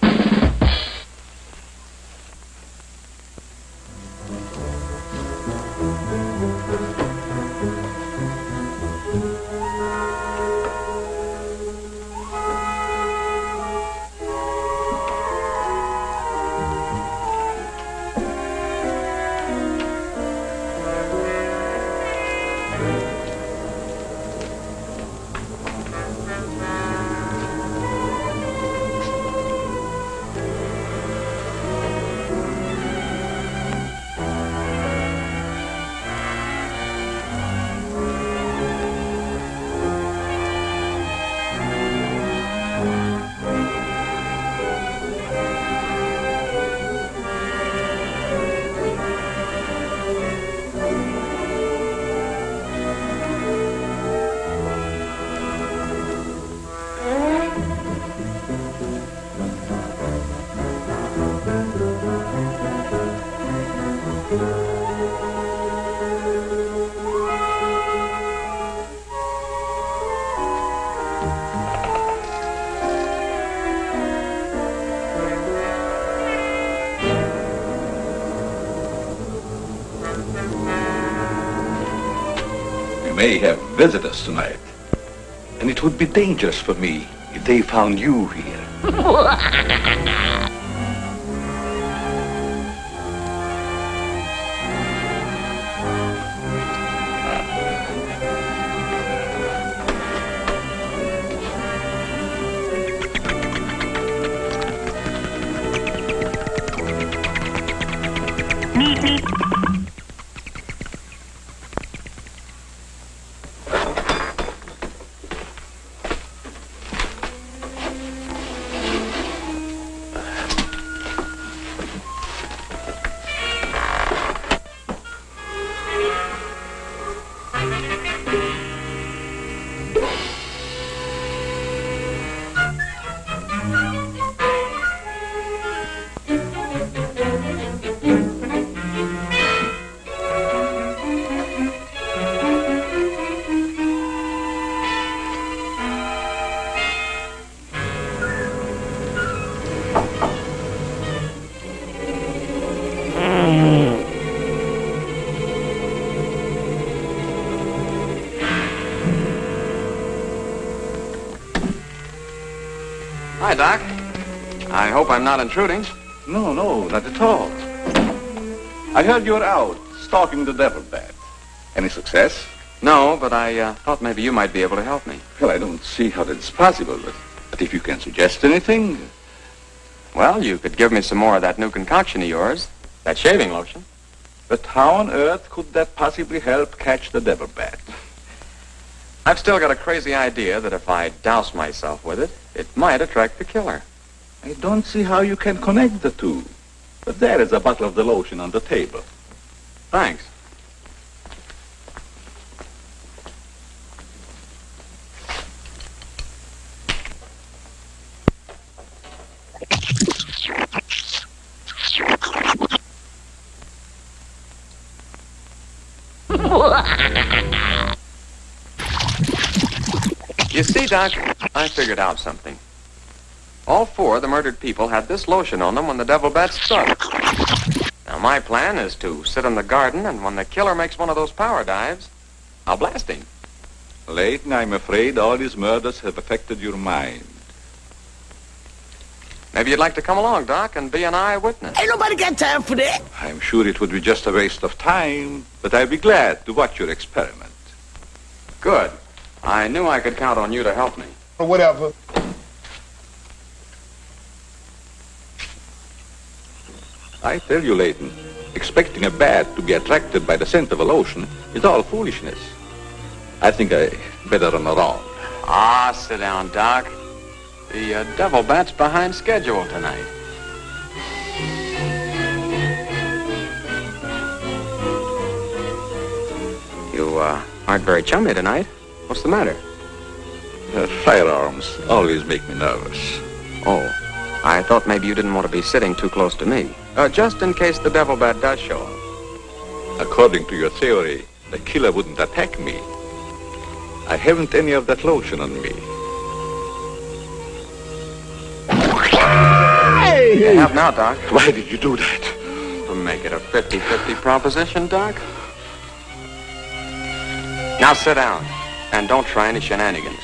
May have visitors tonight. And it would be dangerous for me if they found you here. Hi, Doc. I hope I'm not intruding. No, not at all. I heard you were out stalking the devil bat. Any success? No, but I thought maybe you might be able to help me. Well, I don't see how that's possible, but if you can suggest anything... Well, you could give me some more of that new concoction of yours, that shaving lotion. But how on earth could that possibly help catch the devil bat? I've still got a crazy idea that if I douse myself with it, it might attract the killer. I don't see how you can connect the two. But there is a bottle of the lotion on the table. Thanks. You see, Doc, I figured out something. All four of the murdered people had this lotion on them when the devil bat struck. Now, my plan is to sit in the garden, and when the killer makes one of those power dives, I'll blast him. Layton, I'm afraid all these murders have affected your mind. Maybe you'd like to come along, Doc, and be an eyewitness. Ain't nobody got time for that. I'm sure it would be just a waste of time, but I'd be glad to watch your experiment. Good. I knew I could count on you to help me. Or whatever. I tell you, Layton, expecting a bat to be attracted by the scent of a lotion is all foolishness. I think I better run around. Ah, sit down, Doc. The Devil Bat's behind schedule tonight. You aren't very chummy tonight. What's the matter? Firearms always make me nervous. Oh, I thought maybe you didn't want to be sitting too close to me. Just in case the Devil Bat does show up. According to your theory, the killer wouldn't attack me. I haven't any of that lotion on me. You have now, Doc. Why did you do that? To make it a 50-50 proposition, Doc. Now sit down, and don't try any shenanigans.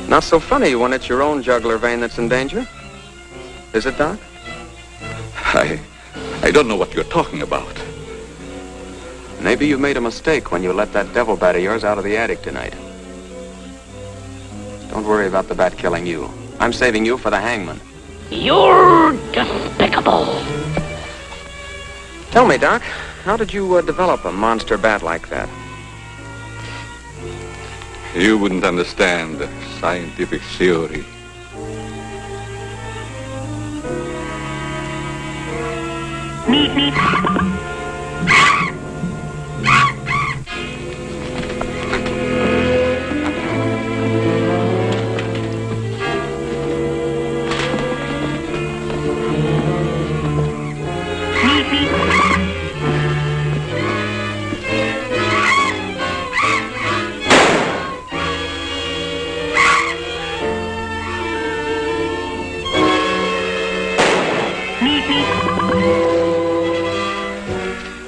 Not so funny when it's your own jugular vein that's in danger. Is it, Doc? I don't know what you're talking about. Maybe you made a mistake when you let that devil bat of yours out of the attic tonight. Don't worry about the bat killing you. I'm saving you for the hangman. You're despicable. Tell me, Doc, how did you develop a monster bat like that? You wouldn't understand the scientific theory. Meep, meep.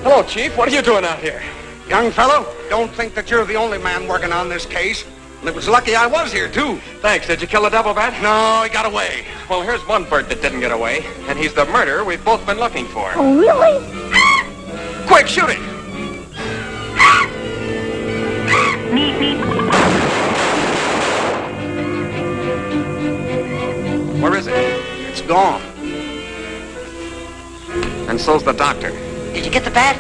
Hello, Chief. What are you doing out here? Young fellow, don't think that you're the only man working on this case. And it was lucky I was here, too. Thanks. Did you kill the devil bat? No, he got away. Well, here's one bird that didn't get away, and he's the murderer we've both been looking for. Oh, really? Quick, shoot it! Meep, meep. Where is it? It's gone. And so's the doctor. Did you get the bat?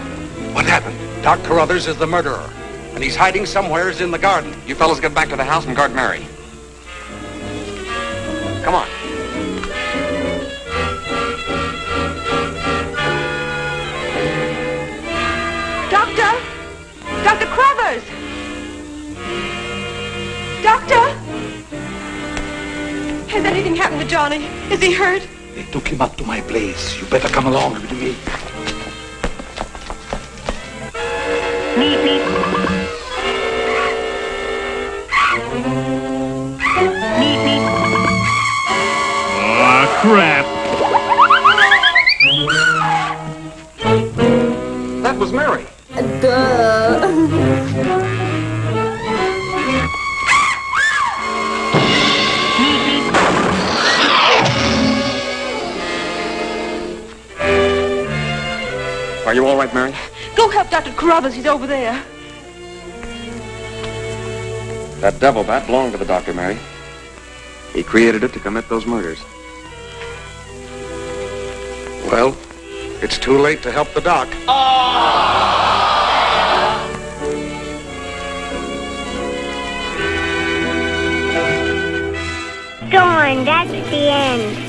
What happened? Doc Kruthers is the murderer, and he's hiding somewheres in the garden. You fellas get back to the house and guard Mary. Come on. Doctor! Dr. Kruthers! Doctor! Has anything happened to Johnny? Is he hurt? They took him up to my place. You better come along with me. Meep, meep. Meep, meep. Ah, crap. That was Mary. Are you all right, Mary? Go help Dr. Kruthers. He's over there. That devil bat belonged to the doctor, Mary. He created it to commit those murders. Well, it's too late to help the doc. Darn, that's the end.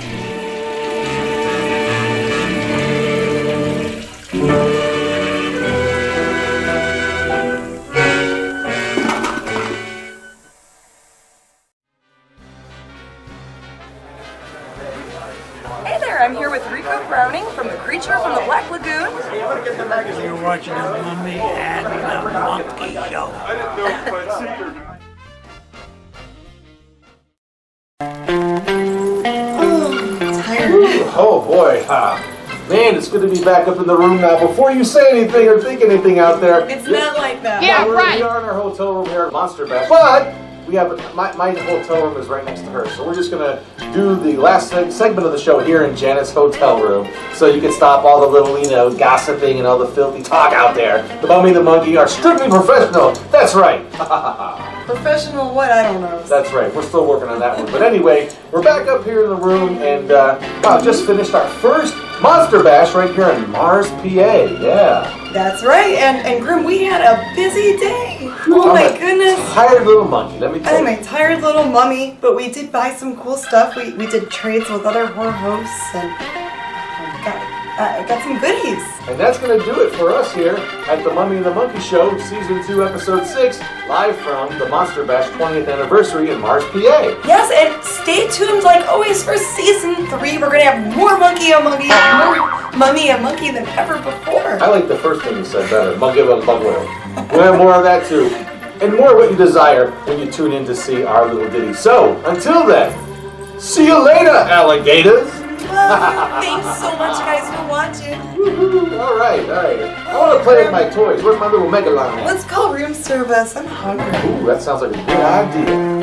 Hey there, I'm here with Rico Browning from The Creature from the Black Lagoon. You're watching the Mummy and the Monkey Show. Oh boy, man, it's good to be back up in the room now. Before you say anything or think anything out there, It's not like that. we are in our hotel room here at Monster Bash, but we have my hotel room is right next to hers, so we're just gonna do the last segment of the show here in Janet's hotel room, so you can stop all the little gossiping and all the filthy talk out there. The Mummy and the Monkey are strictly professional. That's right. Professional what? I don't know. That's right. We're still working on that one. But anyway, we're back up here in the room, and wow, just finished our first Monster Bash right here in Mars, PA. Yeah. That's right. And Grimm, we had a busy day. Oh my goodness. Tired little monkey. Let me tell you. I'm a tired little mummy, but we did buy some cool stuff. We did trades with other horror hosts and got some goodies. And that's going to do it for us here at the Mummy and the Monkey Show, Season 2, Episode 6, live from the Monster Bash 20th Anniversary in Mars, PA. Yes, and stay tuned like always for Season 3. We're going to have more Monkey and Monkey, more Mummy and Monkey than ever before. I like the first thing you said better. Monkey and Monkey. We'll have more of that too. And more of what you desire when you tune in to see our little ditty. So, until then, see you later, alligators. Thanks so much, guys, for watching. All right. I want to play with my toys. Where's my little Megalon? Let's call room service. I'm hungry. Ooh, that sounds like a good idea.